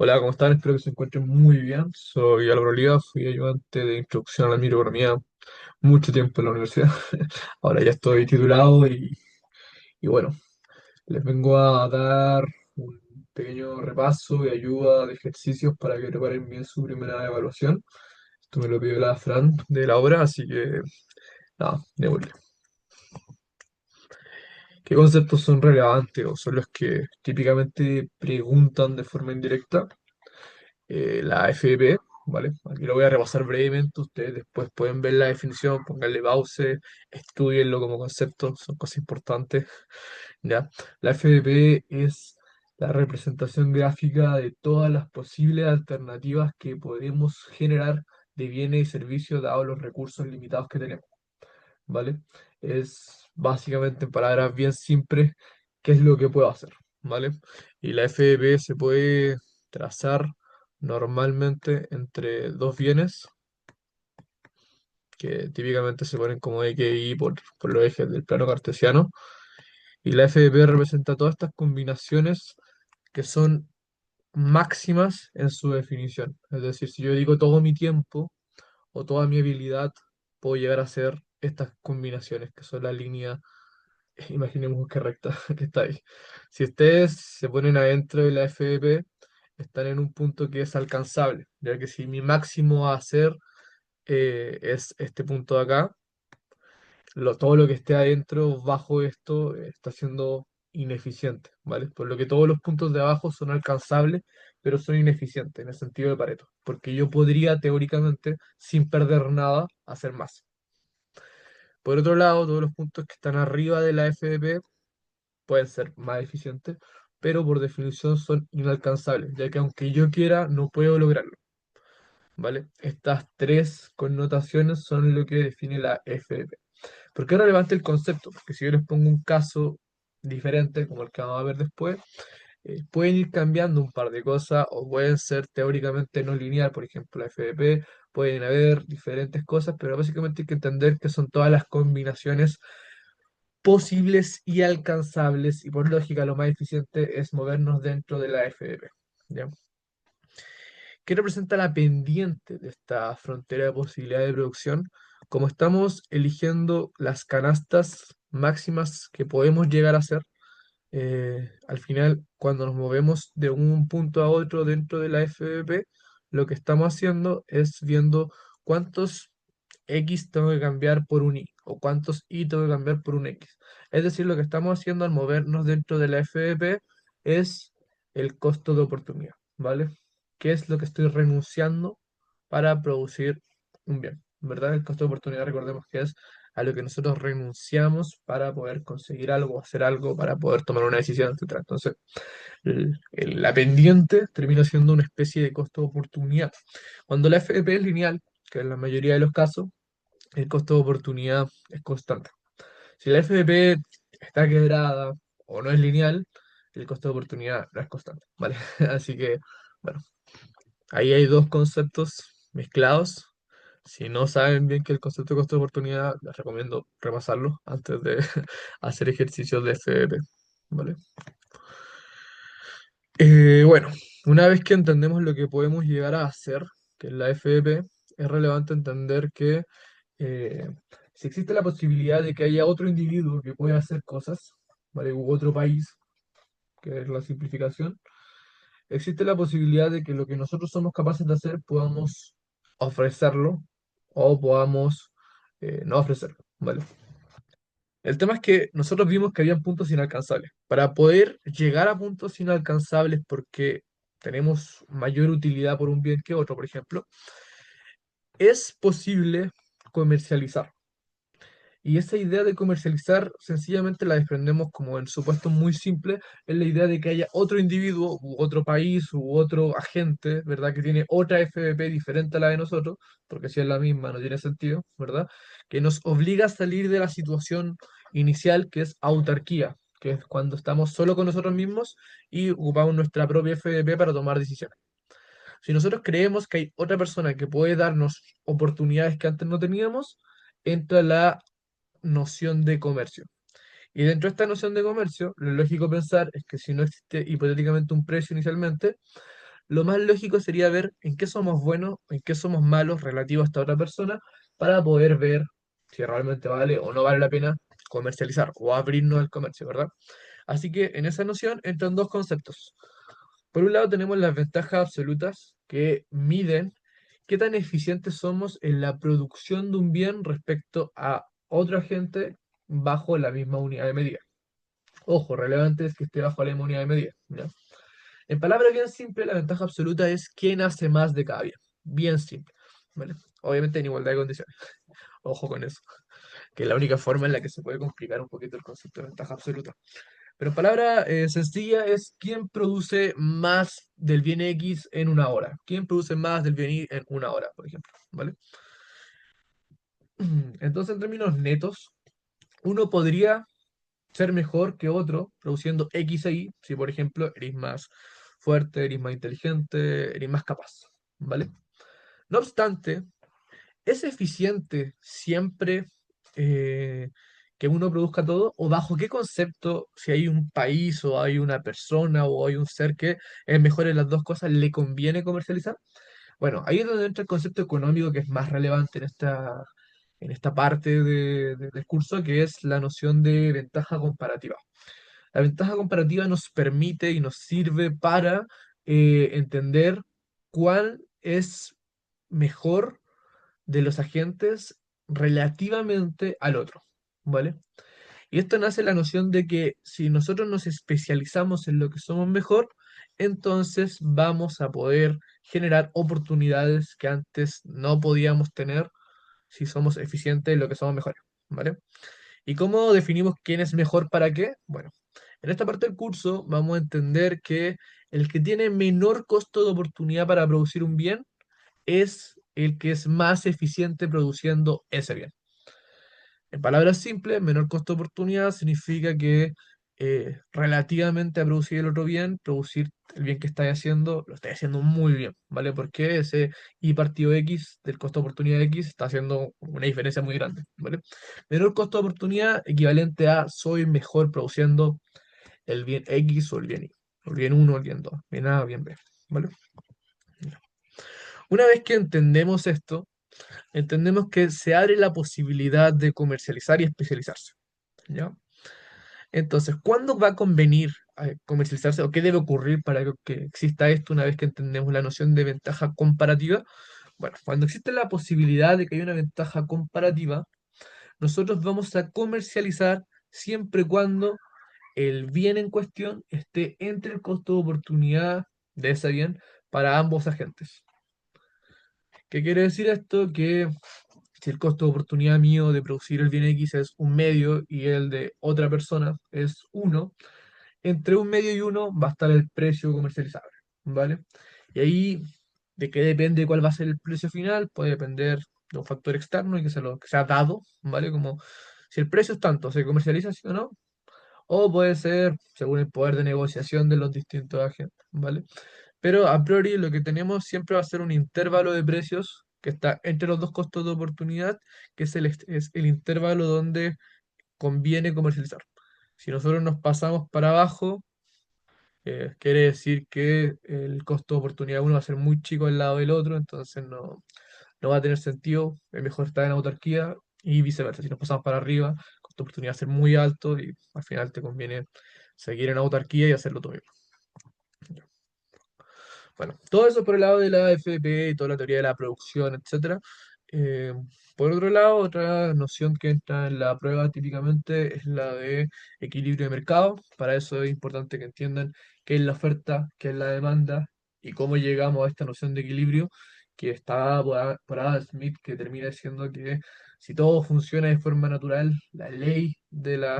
Hola, ¿cómo están? Espero que se encuentren muy bien. Soy Álvaro Oliva, fui ayudante de introducción a la microeconomía mucho tiempo en la universidad. Ahora ya estoy titulado y bueno, les vengo a dar un pequeño repaso y ayuda de ejercicios para que preparen bien su primera evaluación. Esto me lo pidió la Fran de la obra, así que nada, démosle. ¿Qué conceptos son relevantes o son los que típicamente preguntan de forma indirecta? La AFP, ¿vale? Aquí lo voy a repasar brevemente, ustedes después pueden ver la definición, pónganle pause, estudienlo como concepto, son cosas importantes, ¿ya? La FDP es la representación gráfica de todas las posibles alternativas que podemos generar de bienes y servicios dados los recursos limitados que tenemos, ¿vale? Es básicamente en palabras bien simples qué es lo que puedo hacer, ¿vale? Y la FDP se puede trazar normalmente entre dos bienes que típicamente se ponen como X y Y por los ejes del plano cartesiano. Y la FDP representa todas estas combinaciones que son máximas en su definición. Es decir, si yo digo todo mi tiempo o toda mi habilidad, puedo llegar a hacer estas combinaciones, que son la línea, imaginemos que recta, que está ahí. Si ustedes se ponen adentro de la FDP, están en un punto que es alcanzable, ya que si mi máximo a hacer es este punto de acá, todo lo que esté adentro, bajo esto, está siendo ineficiente, ¿vale? Por lo que todos los puntos de abajo son alcanzables, pero son ineficientes en el sentido de Pareto, porque yo podría teóricamente, sin perder nada, hacer más. Por otro lado, todos los puntos que están arriba de la FDP pueden ser más eficientes, pero por definición son inalcanzables, ya que aunque yo quiera, no puedo lograrlo, ¿vale? Estas tres connotaciones son lo que define la FDP. ¿Por qué es relevante el concepto? Porque si yo les pongo un caso diferente, como el que vamos a ver después, pueden ir cambiando un par de cosas o pueden ser teóricamente no lineal, por ejemplo, la FDP, pueden haber diferentes cosas, pero básicamente hay que entender que son todas las combinaciones posibles y alcanzables, y por lógica lo más eficiente es movernos dentro de la FDP. ¿Ya? ¿Qué representa la pendiente de esta frontera de posibilidad de producción? Como estamos eligiendo las canastas máximas que podemos llegar a hacer, al final, cuando nos movemos de un punto a otro dentro de la FBP, lo que estamos haciendo es viendo cuántos X tengo que cambiar por un Y o cuántos Y tengo que cambiar por un X. Es decir, lo que estamos haciendo al movernos dentro de la FBP es el costo de oportunidad, ¿vale? ¿Qué es lo que estoy renunciando para producir un bien? ¿Verdad? El costo de oportunidad, recordemos que es a lo que nosotros renunciamos para poder conseguir algo, hacer algo, para poder tomar una decisión, etcétera. Entonces, la pendiente termina siendo una especie de costo de oportunidad. Cuando la FP es lineal, que en la mayoría de los casos, el costo de oportunidad es constante. Si la FP está quebrada o no es lineal, el costo de oportunidad no es constante, ¿vale? Así que, bueno, ahí hay dos conceptos mezclados. Si no saben bien qué es el concepto de costo de oportunidad, les recomiendo repasarlo antes de hacer ejercicios de FDP, ¿vale? Bueno, una vez que entendemos lo que podemos llegar a hacer, que es la FDP, es relevante entender que eh, si existe la posibilidad de que haya otro individuo que pueda hacer cosas, ¿vale? U otro país, que es la simplificación, existe la posibilidad de que lo que nosotros somos capaces de hacer podamos ofrecerlo o podamos no ofrecerlo, ¿vale? El tema es que nosotros vimos que habían puntos inalcanzables. Para poder llegar a puntos inalcanzables porque tenemos mayor utilidad por un bien que otro, por ejemplo, es posible comercializar. Y esa idea de comercializar sencillamente la desprendemos como en supuesto muy simple, es la idea de que haya otro individuo u otro país u otro agente, ¿verdad? Que tiene otra FBP diferente a la de nosotros, porque si es la misma no tiene sentido, ¿verdad? Que nos obliga a salir de la situación inicial que es autarquía, que es cuando estamos solo con nosotros mismos y ocupamos nuestra propia FBP para tomar decisiones. Si nosotros creemos que hay otra persona que puede darnos oportunidades que antes no teníamos, entra la noción de comercio. Y dentro de esta noción de comercio, lo lógico pensar es que si no existe hipotéticamente un precio inicialmente, lo más lógico sería ver en qué somos buenos, en qué somos malos relativo a esta otra persona, para poder ver si realmente vale o no vale la pena comercializar o abrirnos al comercio, ¿verdad? Así que en esa noción entran dos conceptos. Por un lado tenemos las ventajas absolutas que miden qué tan eficientes somos en la producción de un bien respecto a otra gente bajo la misma unidad de medida. Ojo, relevante es que esté bajo la misma unidad de medida, ¿ya? En palabras bien simples, la ventaja absoluta es quién hace más de cada bien. Bien simple, ¿vale? Obviamente en igualdad de condiciones. Ojo con eso, que es la única forma en la que se puede complicar un poquito el concepto de ventaja absoluta. Pero en palabra sencilla es quién produce más del bien X en una hora. ¿Quién produce más del bien Y en una hora, por ejemplo? ¿Vale? Entonces, en términos netos, uno podría ser mejor que otro produciendo X e Y si, por ejemplo, eres más fuerte, eres más inteligente, eres más capaz. ¿Vale? No obstante, ¿es eficiente siempre eh, que uno produzca todo? ¿O bajo qué concepto, si hay un país o hay una persona o hay un ser que es mejor en las dos cosas, le conviene comercializar? Bueno, ahí es donde entra el concepto económico que es más relevante en esta parte del curso, que es la noción de ventaja comparativa. La ventaja comparativa nos permite y nos sirve para entender cuál es mejor de los agentes relativamente al otro, ¿vale? Y esto nace la noción de que si nosotros nos especializamos en lo que somos mejor, entonces vamos a poder generar oportunidades que antes no podíamos tener si somos eficientes en lo que somos mejores, ¿vale? ¿Y cómo definimos quién es mejor para qué? Bueno, en esta parte del curso vamos a entender que el que tiene menor costo de oportunidad para producir un bien es el que es más eficiente produciendo ese bien. En palabras simples, menor costo de oportunidad significa que relativamente a producir el otro bien, producir el bien que estáis haciendo, lo estáis haciendo muy bien, ¿vale? Porque ese Y partido X del costo de oportunidad X está haciendo una diferencia muy grande, ¿vale? Menor costo de oportunidad equivalente a soy mejor produciendo el bien X o el bien Y, o el bien uno o el bien 2, bien A o bien B, ¿vale? Una vez que entendemos esto, entendemos que se abre la posibilidad de comercializar y especializarse, ¿ya? Entonces, ¿cuándo va a convenir comercializarse o qué debe ocurrir para que exista esto una vez que entendemos la noción de ventaja comparativa? Bueno, cuando existe la posibilidad de que haya una ventaja comparativa, nosotros vamos a comercializar siempre y cuando el bien en cuestión esté entre el costo de oportunidad de ese bien para ambos agentes. ¿Qué quiere decir esto? Que si el costo de oportunidad mío de producir el bien X es un medio y el de otra persona es uno, entre un medio y uno va a estar el precio comercializable, ¿vale? Y ahí, ¿de qué depende cuál va a ser el precio final? Puede depender de un factor externo y que sea dado, ¿vale? Como si el precio es tanto, ¿se comercializa sí o no? O puede ser según el poder de negociación de los distintos agentes, ¿vale? Pero a priori lo que tenemos siempre va a ser un intervalo de precios que está entre los dos costos de oportunidad, que es el intervalo donde conviene comercializar. Si nosotros nos pasamos para abajo, quiere decir que el costo de oportunidad uno va a ser muy chico al lado del otro, entonces no va a tener sentido, es mejor estar en autarquía y viceversa. Si nos pasamos para arriba, el costo de oportunidad va a ser muy alto y al final te conviene seguir en autarquía y hacerlo tú mismo. Bueno, todo eso por el lado de la FP y toda la teoría de la producción, etcétera. Eh, por otro lado, otra noción que entra en la prueba típicamente es la de equilibrio de mercado. Para eso es importante que entiendan qué es la oferta, qué es la demanda y cómo llegamos a esta noción de equilibrio que está por Adam Smith, que termina diciendo que si todo funciona de forma natural, la ley de la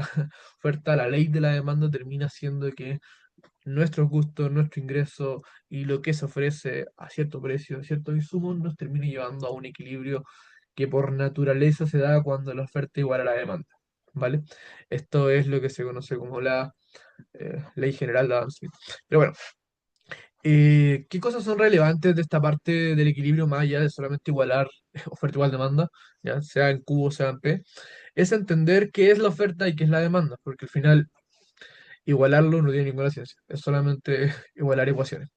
oferta, la ley de la demanda termina siendo que nuestros gustos, nuestro ingreso y lo que se ofrece a cierto precio, ciertos insumos, nos termina llevando a un equilibrio que por naturaleza se da cuando la oferta iguala a la demanda, ¿vale? Esto es lo que se conoce como la ley general de Adam Smith. Pero bueno, ¿qué cosas son relevantes de esta parte del equilibrio más allá de solamente igualar oferta igual demanda, ya sea en Q o sea en P? Es entender qué es la oferta y qué es la demanda, porque al final igualarlo no tiene ninguna ciencia, es solamente igualar ecuaciones.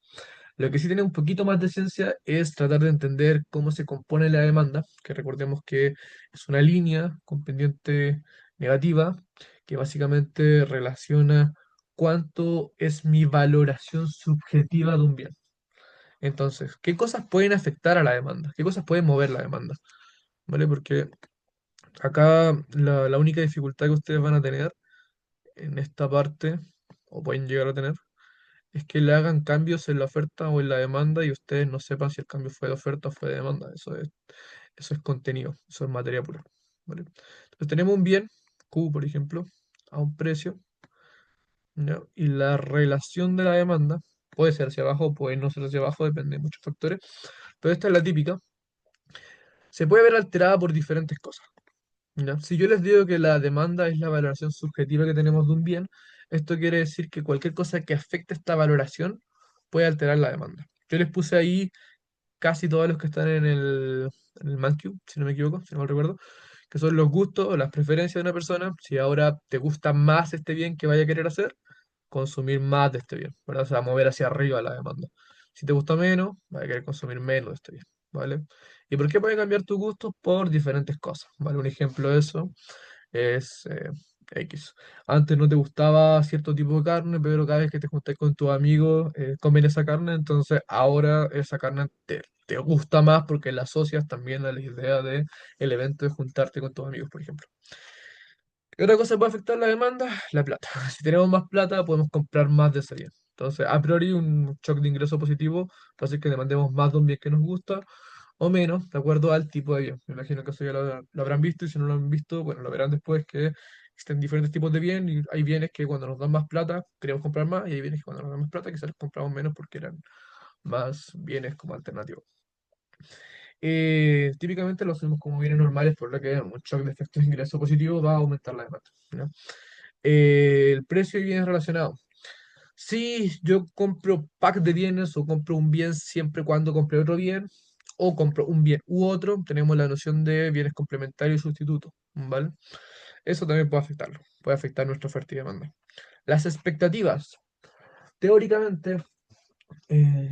Lo que sí tiene un poquito más de ciencia es tratar de entender cómo se compone la demanda, que recordemos que es una línea con pendiente negativa, que básicamente relaciona cuánto es mi valoración subjetiva de un bien. Entonces, ¿qué cosas pueden afectar a la demanda? ¿Qué cosas pueden mover la demanda? ¿Vale? Porque acá la única dificultad que ustedes van a tener en esta parte, o pueden llegar a tener, es que le hagan cambios en la oferta o en la demanda y ustedes no sepan si el cambio fue de oferta o fue de demanda. Eso es contenido, eso es materia pura. ¿Vale? Entonces tenemos un bien, Q, por ejemplo, a un precio, ¿ya? Y la relación de la demanda puede ser hacia abajo, puede no ser hacia abajo, depende de muchos factores, pero esta es la típica. Se puede ver alterada por diferentes cosas. ¿Ya? Si yo les digo que la demanda es la valoración subjetiva que tenemos de un bien, esto quiere decir que cualquier cosa que afecte esta valoración puede alterar la demanda. Yo les puse ahí casi todos los que están en el ManQ, si no me equivoco, si no me recuerdo, que son los gustos o las preferencias de una persona. Si ahora te gusta más este bien que vaya a querer hacer, consumir más de este bien, ¿verdad? O sea, mover hacia arriba la demanda. Si te gusta menos, vas a querer consumir menos de este bien, ¿vale? ¿Y por qué puede cambiar tu gusto? Por diferentes cosas, ¿vale? Un ejemplo de eso es X. Antes no te gustaba cierto tipo de carne, pero cada vez que te juntas con tus amigos comen esa carne, entonces ahora esa carne te gusta más porque la asocias también a la idea de el evento de juntarte con tus amigos, por ejemplo. ¿Qué otra cosa puede afectar la demanda? La plata. Si tenemos más plata, podemos comprar más de ese bien. Entonces, a priori, un shock de ingreso positivo va a hacer que demandemos más de un bien que nos gusta o menos, de acuerdo al tipo de bien. Me imagino que eso ya lo habrán visto y si no lo han visto, bueno, lo verán después que existen diferentes tipos de bien y hay bienes que cuando nos dan más plata queremos comprar más y hay bienes que cuando nos dan más plata quizás los compramos menos porque eran más bienes como alternativos. Típicamente lo hacemos como bienes normales, por lo que un shock de efectos de ingreso positivo va a aumentar la demanda. ¿Ya? El precio y bienes relacionados. Si yo compro pack de bienes o compro un bien siempre cuando compre otro bien, o compro un bien u otro, tenemos la noción de bienes complementarios y sustitutos, ¿vale? Eso también puede afectarlo, puede afectar nuestra oferta y demanda. Las expectativas. Teóricamente,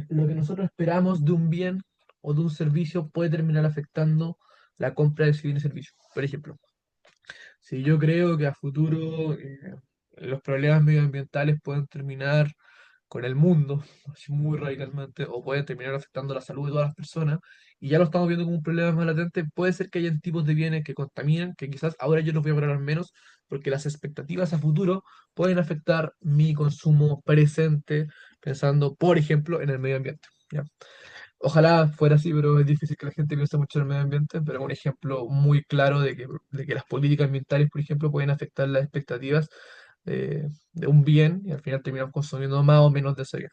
lo que nosotros esperamos de un bien o de un servicio puede terminar afectando la compra de ese bien y servicio. Por ejemplo, si yo creo que a futuro los problemas medioambientales pueden terminar con el mundo, así muy radicalmente, o pueden terminar afectando la salud de todas las personas, y ya lo estamos viendo como un problema más latente, puede ser que hayan tipos de bienes que contaminan, que quizás ahora yo los voy a valorar menos, porque las expectativas a futuro pueden afectar mi consumo presente, pensando, por ejemplo, en el medio ambiente. ¿Ya? Ojalá fuera así, pero es difícil que la gente piense mucho en el medio ambiente, pero es un ejemplo muy claro de que las políticas ambientales, por ejemplo, pueden afectar las expectativas de un bien y al final terminamos consumiendo más o menos de ese bien.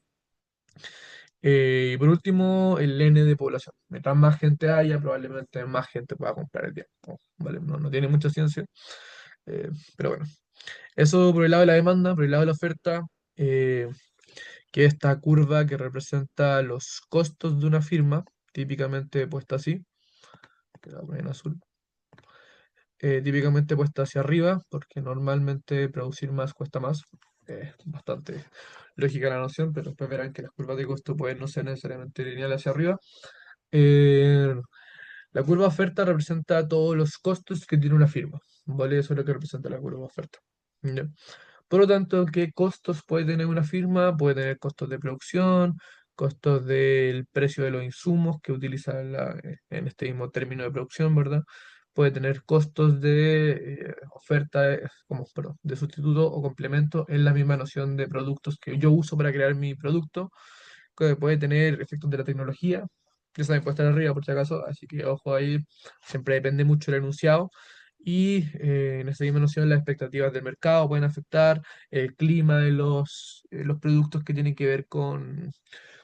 Y por último, el N de población. Mientras más gente haya, probablemente más gente pueda comprar el bien. ¿Vale? No tiene mucha ciencia, pero bueno. Eso por el lado de la demanda, por el lado de la oferta, eh, que esta curva que representa los costos de una firma, típicamente puesta así, que la voy a poner en azul, típicamente puesta hacia arriba, porque normalmente producir más cuesta más. Bastante lógica la noción, pero después verán que las curvas de costo pueden no ser necesariamente lineales hacia arriba. Eh, la curva oferta representa todos los costos que tiene una firma, ¿vale? Eso es lo que representa la curva oferta. ¿Ya? Por lo tanto, ¿qué costos puede tener una firma? Puede tener costos de producción, costos del precio de los insumos que utiliza en este mismo término de producción, ¿verdad? Puede tener costos de oferta, como, perdón, de sustituto o complemento en la misma noción de productos que yo uso para crear mi producto, que puede tener efectos de la tecnología, que saben puede estar arriba por si acaso, así que ojo ahí, siempre depende mucho del enunciado. Y en esa misma noción las expectativas del mercado pueden afectar el clima de los productos que tienen que ver con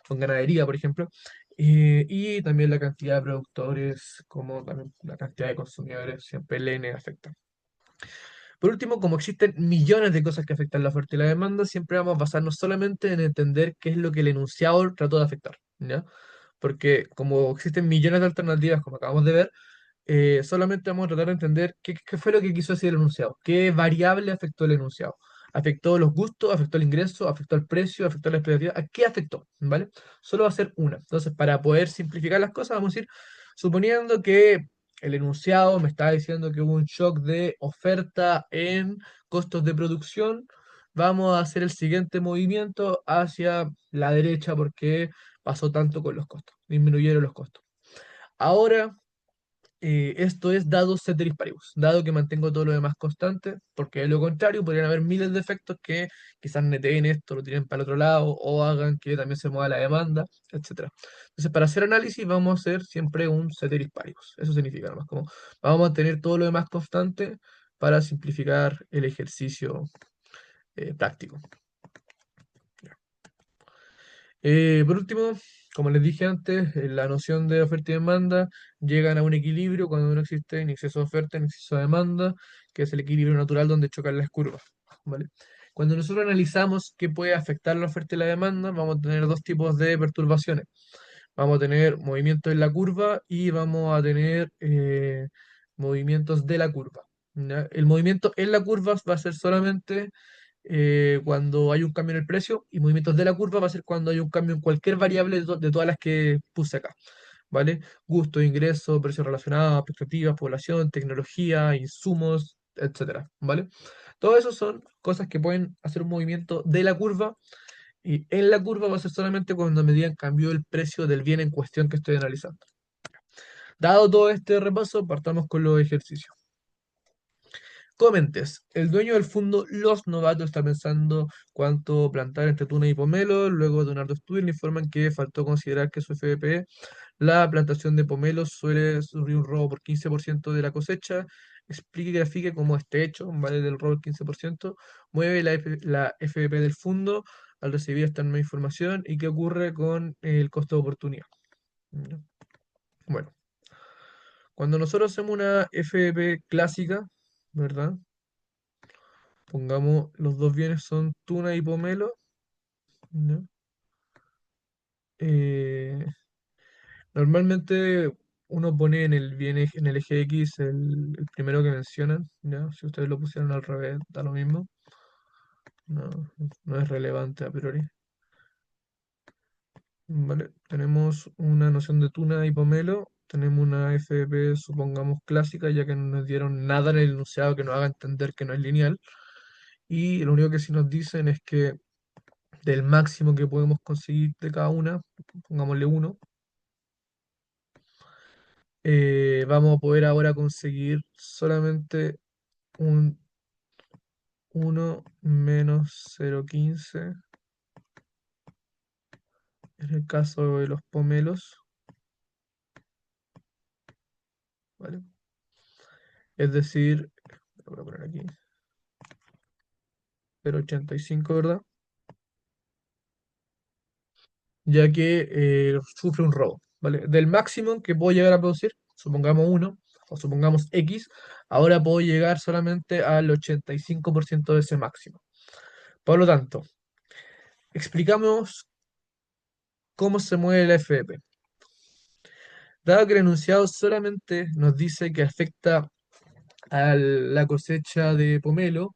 ganadería, por ejemplo, y también la cantidad de productores, como también la cantidad de consumidores, siempre el N afecta. Por último, como existen millones de cosas que afectan la oferta y la demanda, siempre vamos a basarnos solamente en entender qué es lo que el enunciado trató de afectar, ¿ya? Porque como existen millones de alternativas, como acabamos de ver, solamente vamos a tratar de entender qué fue lo que quiso decir el enunciado, qué variable afectó el enunciado. Afectó los gustos, afectó el ingreso, afectó el precio, afectó la expectativa. ¿A qué afectó? ¿Vale? Solo va a ser una. Entonces, para poder simplificar las cosas, vamos a ir suponiendo que el enunciado me está diciendo que hubo un shock de oferta en costos de producción. Vamos a hacer el siguiente movimiento hacia la derecha porque pasó tanto con los costos, disminuyeron los costos. Ahora, esto es dado ceteris paribus, dado que mantengo todo lo demás constante, porque de lo contrario podrían haber miles de efectos que quizás neteen esto, lo tiren para el otro lado, o hagan que también se mueva la demanda, etcétera. Entonces, para hacer análisis vamos a hacer siempre un ceteris paribus. Eso significa nomás como vamos a mantener todo lo demás constante para simplificar el ejercicio práctico. Por último, como les dije antes, la noción de oferta y demanda llegan a un equilibrio cuando no existe ni exceso de oferta ni exceso de demanda, que es el equilibrio natural donde chocan las curvas, ¿vale? Cuando nosotros analizamos qué puede afectar la oferta y la demanda, vamos a tener dos tipos de perturbaciones. Vamos a tener movimientos en la curva y vamos a tener movimientos de la curva. ¿Ya? El movimiento en la curva va a ser solamente cuando hay un cambio en el precio y movimientos de la curva va a ser cuando hay un cambio en cualquier variable de todas las que puse acá, ¿vale? Gusto, ingreso, precio relacionado, expectativas, población, tecnología, insumos, etcétera, ¿vale? Todo eso son cosas que pueden hacer un movimiento de la curva y en la curva va a ser solamente cuando me digan cambió el precio del bien en cuestión que estoy analizando. Dado todo este repaso, partamos con los ejercicios. Comentes. El dueño del fondo Los Novatos está pensando cuánto plantar entre tuna y pomelo. Luego de un arduo estudio le informan que faltó considerar que su FBP, la plantación de pomelos suele sufrir un robo por 15% de la cosecha. Explique y grafique cómo este hecho, ¿vale? Del robo del 15%, mueve la FBP del fondo al recibir esta nueva información y qué ocurre con el costo de oportunidad. ¿Ya? Bueno, cuando nosotros hacemos una FBP clásica, ¿verdad? Pongamos, los dos bienes son tuna y pomelo, ¿no? Eh, Normalmente uno pone en el en el eje X el primero que mencionan, ¿ya? Si ustedes lo pusieron al revés, da lo mismo. No, no es relevante a priori. Vale, tenemos una noción de tuna y pomelo, tenemos una FP, supongamos, clásica, ya que no nos dieron nada en el enunciado que nos haga entender que no es lineal. Y lo único que sí nos dicen es que del máximo que podemos conseguir de cada una, pongámosle uno, vamos a poder ahora conseguir solamente un 1 - 0,15 en el caso de los pomelos, ¿vale? Es decir, lo voy a poner aquí, 0,85, ¿verdad? Ya que sufre un robo, ¿vale? Del máximo que puedo llegar a producir, supongamos uno o supongamos X, ahora puedo llegar solamente al 85% de ese máximo. Por lo tanto, explicamos cómo se mueve la FP. Dado que el enunciado solamente nos dice que afecta a la cosecha de pomelo,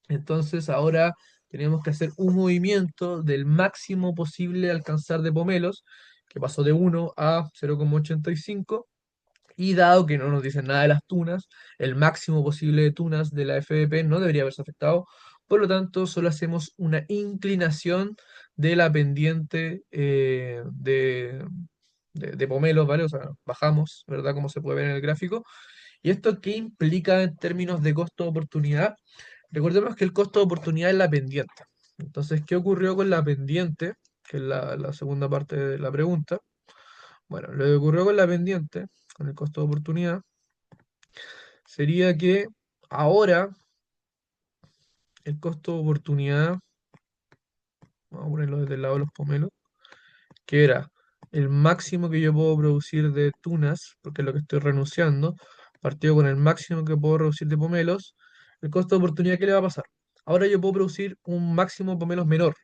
entonces ahora tenemos que hacer un movimiento del máximo posible alcanzar de pomelos, que pasó de 1 a 0,85. Y dado que no nos dicen nada de las tunas, el máximo posible de tunas de la FBP no debería haberse afectado. Por lo tanto, solo hacemos una inclinación de la pendiente de pomelos, ¿vale? O sea, bajamos, ¿verdad? Como se puede ver en el gráfico. ¿Y esto qué implica en términos de costo de oportunidad? Recordemos que el costo de oportunidad es la pendiente. Entonces, ¿qué ocurrió con la pendiente? Que es la segunda parte de la pregunta. Bueno, lo que ocurrió con la pendiente, con el costo de oportunidad, sería que ahora el costo de oportunidad, vamos a ponerlo desde el lado de los pomelos, que era el máximo que yo puedo producir de tunas, porque es lo que estoy renunciando, partido con el máximo que puedo producir de pomelos, el costo de oportunidad, ¿qué le va a pasar? Ahora yo puedo producir un máximo de pomelos menor,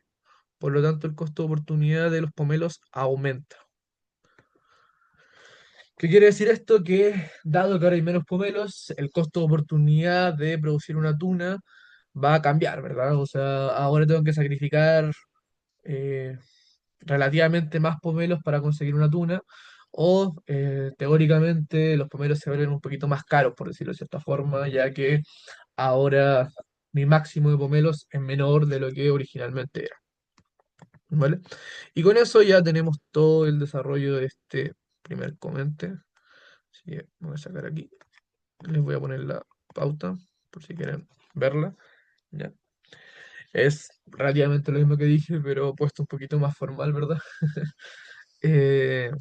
por lo tanto el costo de oportunidad de los pomelos aumenta. ¿Qué quiere decir esto? Que dado que ahora hay menos pomelos, el costo de oportunidad de producir una tuna va a cambiar, ¿verdad? O sea, ahora tengo que sacrificar eh, relativamente más pomelos para conseguir una tuna, o teóricamente los pomelos se vuelven un poquito más caros, por decirlo de cierta forma, ya que ahora mi máximo de pomelos es menor de lo que originalmente era, ¿vale? Y con eso ya tenemos todo el desarrollo de este primer comente. Así que voy a sacar aquí, les voy a poner la pauta por si quieren verla. ¿Ya? Es relativamente lo mismo que dije, pero puesto un poquito más formal, ¿verdad? Eh,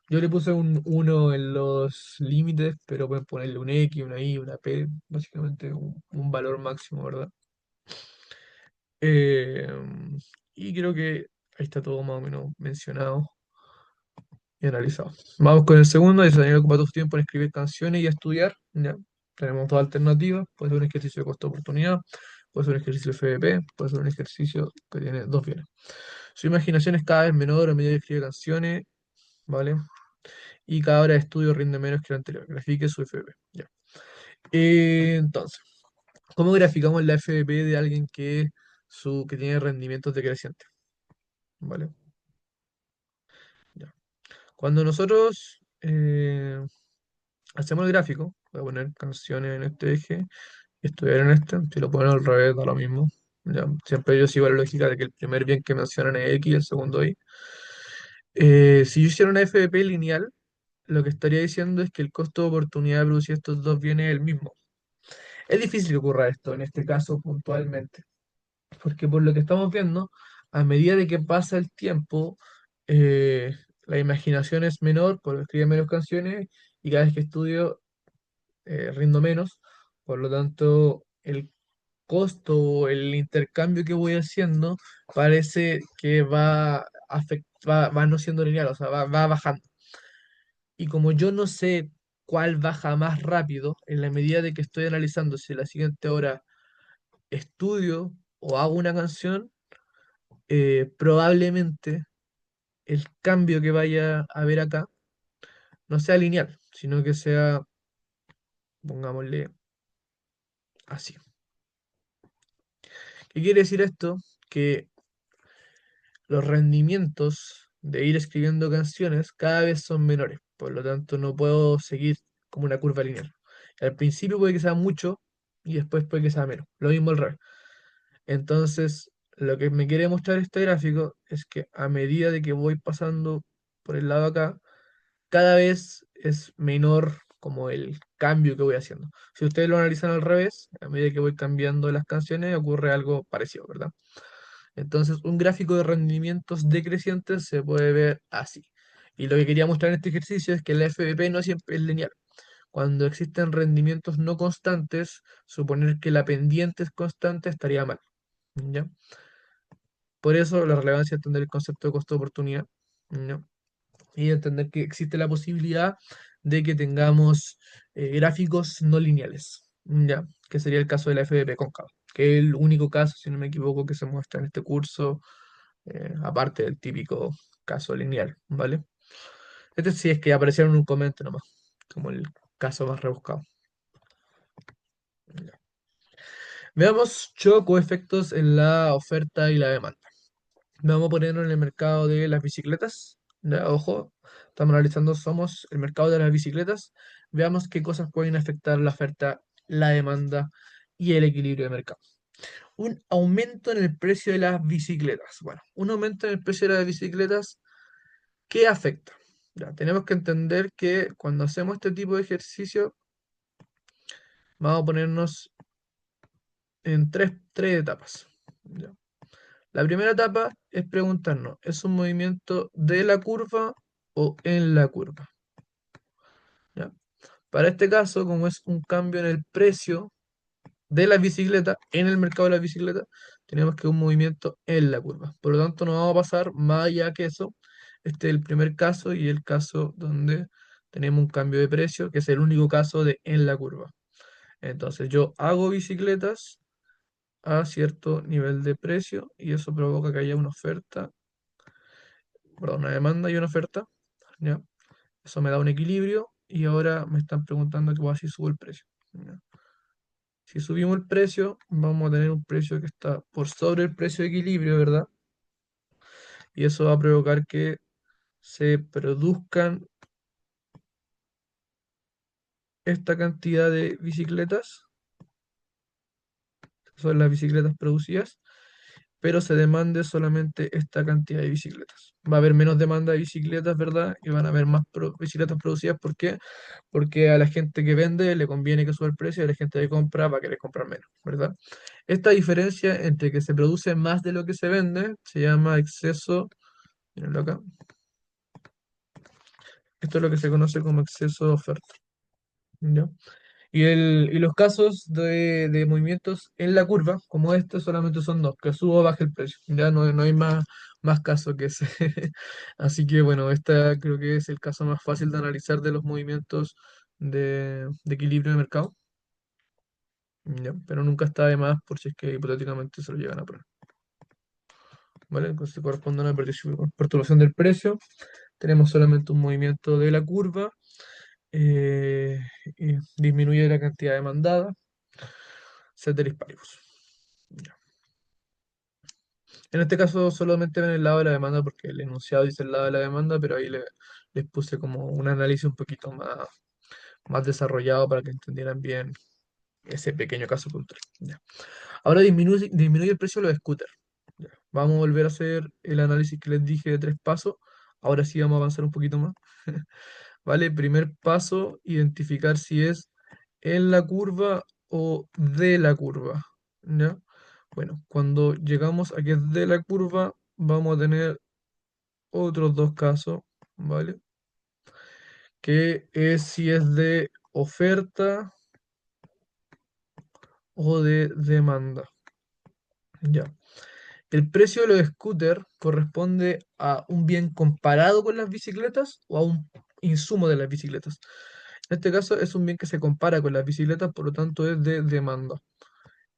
yo le puse un uno en los límites, pero pueden ponerle un X, una Y, una P, básicamente un valor máximo, ¿verdad? Eh, y creo que ahí está todo más o menos mencionado y analizado. Vamos con el segundo, diseñar ocupa tu tiempo en escribir canciones y estudiar. ¿Ya? Tenemos dos alternativas, puede ser un ejercicio de costo-oportunidad, puede ser un ejercicio de FDP, puede ser un ejercicio que tiene dos bienes. Su imaginación es cada vez menor a medida que escribe canciones, ¿vale? Y cada hora de estudio rinde menos que la anterior. Grafique su FDP. Ya. Entonces, ¿cómo graficamos la FDP de alguien que tiene rendimientos decrecientes? ¿Vale? Ya. Cuando nosotros hacemos el gráfico, voy a poner canciones en este eje, estudiar en este, si lo ponen al revés, da lo mismo. Ya. Siempre yo sigo la lógica de que el primer bien que mencionan es X y el segundo Y. Si yo hiciera una FDP lineal, lo que estaría diciendo es que el costo de oportunidad de producir estos dos bienes es el mismo. Es difícil que ocurra esto en este caso puntualmente, porque por lo que estamos viendo, a medida de que pasa el tiempo, la imaginación es menor, porque escribo menos canciones y cada vez que estudio rindo menos, por lo tanto el costo o el intercambio que voy haciendo parece que va no siendo lineal, o sea, va bajando. Y como yo no sé cuál baja más rápido, en la medida de que estoy analizando si la siguiente hora estudio o hago una canción, probablemente el cambio que vaya a haber acá no sea lineal, sino que sea, pongámosle así. ¿Qué quiere decir esto? Que los rendimientos de ir escribiendo canciones cada vez son menores, por lo tanto no puedo seguir como una curva lineal. Al principio puede que sea mucho y después puede que sea menos. Lo mismo al revés. Entonces, lo que me quiere mostrar este gráfico es que a medida de que voy pasando por el lado acá, cada vez es menor como el cambio que voy haciendo. Si ustedes lo analizan al revés, a medida que voy cambiando las canciones, ocurre algo parecido, ¿verdad? Entonces, un gráfico de rendimientos decrecientes se puede ver así. Y lo que quería mostrar en este ejercicio es que la FBP no siempre es lineal. Cuando existen rendimientos no constantes, suponer que la pendiente es constante estaría mal. ¿Ya? Por eso la relevancia de entender el concepto de costo-oportunidad, ¿ya? Y entender que existe la posibilidad de que tengamos gráficos no lineales, ¿ya? Que sería el caso de la FDP cóncava, que es el único caso, si no me equivoco, que se muestra en este curso, aparte del típico caso lineal, ¿vale? Este sí es que aparecieron en un comentario nomás, como el caso más rebuscado. Ya. Veamos shock o efectos en la oferta y la demanda. Vamos a ponernos en el mercado de las bicicletas. Ya, ojo, estamos analizando, somos el mercado de las bicicletas. Veamos qué cosas pueden afectar la oferta, la demanda y el equilibrio de mercado. Un aumento en el precio de las bicicletas. Bueno, un aumento en el precio de las bicicletas, ¿qué afecta? Ya, tenemos que entender que cuando hacemos este tipo de ejercicio, vamos a ponernos en tres etapas. Ya. La primera etapa es preguntarnos, ¿es un movimiento de la curva o en la curva? ¿Ya? Para este caso, como es un cambio en el precio de la bicicleta, en el mercado de la bicicleta, tenemos que un movimiento en la curva. Por lo tanto, no vamos a pasar más allá que eso. Este es el primer caso y el caso donde tenemos un cambio de precio, que es el único caso de en la curva. Entonces, yo hago bicicletas a cierto nivel de precio y eso provoca que haya una oferta, perdón, una demanda y una oferta, ¿ya? Eso me da un equilibrio y ahora me están preguntando qué pasa si subo el precio, ¿ya? Si subimos el precio, vamos a tener un precio que está por sobre el precio de equilibrio, ¿verdad? Y eso va a provocar que se produzcan esta cantidad de bicicletas, que son las bicicletas producidas, pero se demande solamente esta cantidad de bicicletas. Va a haber menos demanda de bicicletas, ¿verdad? Y van a haber más bicicletas producidas. ¿Por qué? Porque a la gente que vende le conviene que suba el precio y a la gente que compra va a querer comprar menos, ¿verdad? Esta diferencia entre que se produce más de lo que se vende se llama exceso, mírenlo acá, esto es lo que se conoce como exceso de oferta, ¿ya? Y los casos de movimientos en la curva, como este, solamente son dos, que suba o baje el precio. Ya no hay más casos que ese. Así que bueno, este creo que es el caso más fácil de analizar de los movimientos de equilibrio de mercado. Ya, pero nunca está de más por si es que hipotéticamente se lo llegan a poner. ¿Vale? Entonces corresponde a una perturbación del precio. Tenemos solamente un movimiento de la curva. eh, y disminuye la cantidad demandada. Ceteris paribus. Ya. En este caso solamente ven el lado de la demanda porque el enunciado dice el lado de la demanda, pero ahí les puse como un análisis un poquito más desarrollado para que entendieran bien ese pequeño caso puntual. Ya. Ahora disminuye el precio de los scooters. Ya. Vamos a volver a hacer el análisis que les dije de tres pasos. Ahora sí vamos a avanzar un poquito más. ¿Vale? Primer paso, identificar si es en la curva o de la curva. ¿Ya? Bueno, cuando llegamos a que es de la curva, vamos a tener otros dos casos, ¿vale? Que es si es de oferta o de demanda. Ya. El precio de los scooters corresponde a un bien comparado con las bicicletas o a un insumo de las bicicletas. En este caso es un bien que se compara con las bicicletas, por lo tanto es de demanda.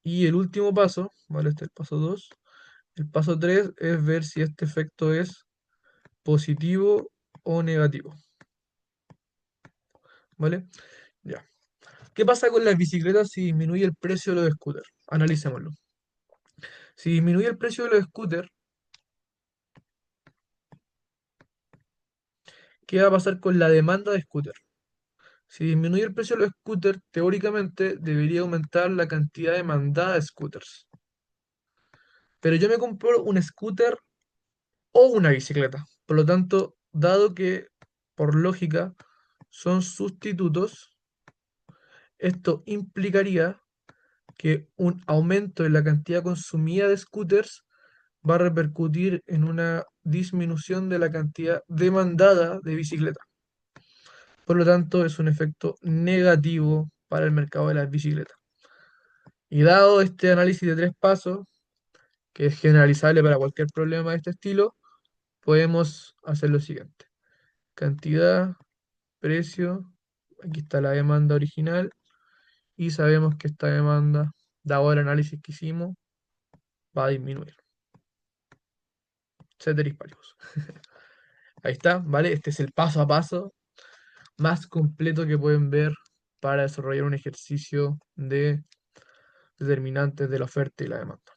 Y el último paso, ¿vale? Este es el paso 2. El paso 3 es ver si este efecto es positivo o negativo, ¿vale? Ya. ¿Qué pasa con las bicicletas si disminuye el precio de los scooters? Analicémoslo. Si disminuye el precio de los scooters, ¿qué va a pasar con la demanda de scooters? Si disminuye el precio de los scooters, teóricamente debería aumentar la cantidad demandada de scooters. Pero yo me compro un scooter o una bicicleta. Por lo tanto, dado que por lógica son sustitutos, esto implicaría que un aumento en la cantidad consumida de scooters va a repercutir en una disminución de la cantidad demandada de bicicletas. Por lo tanto, es un efecto negativo para el mercado de las bicicletas. Y dado este análisis de tres pasos, que es generalizable para cualquier problema de este estilo, podemos hacer lo siguiente. Cantidad, precio, aquí está la demanda original, y sabemos que esta demanda, dado el análisis que hicimos, va a disminuir. Ceteris paribus. Ahí está, ¿vale? Este es el paso a paso más completo que pueden ver para desarrollar un ejercicio de determinantes de la oferta y la demanda.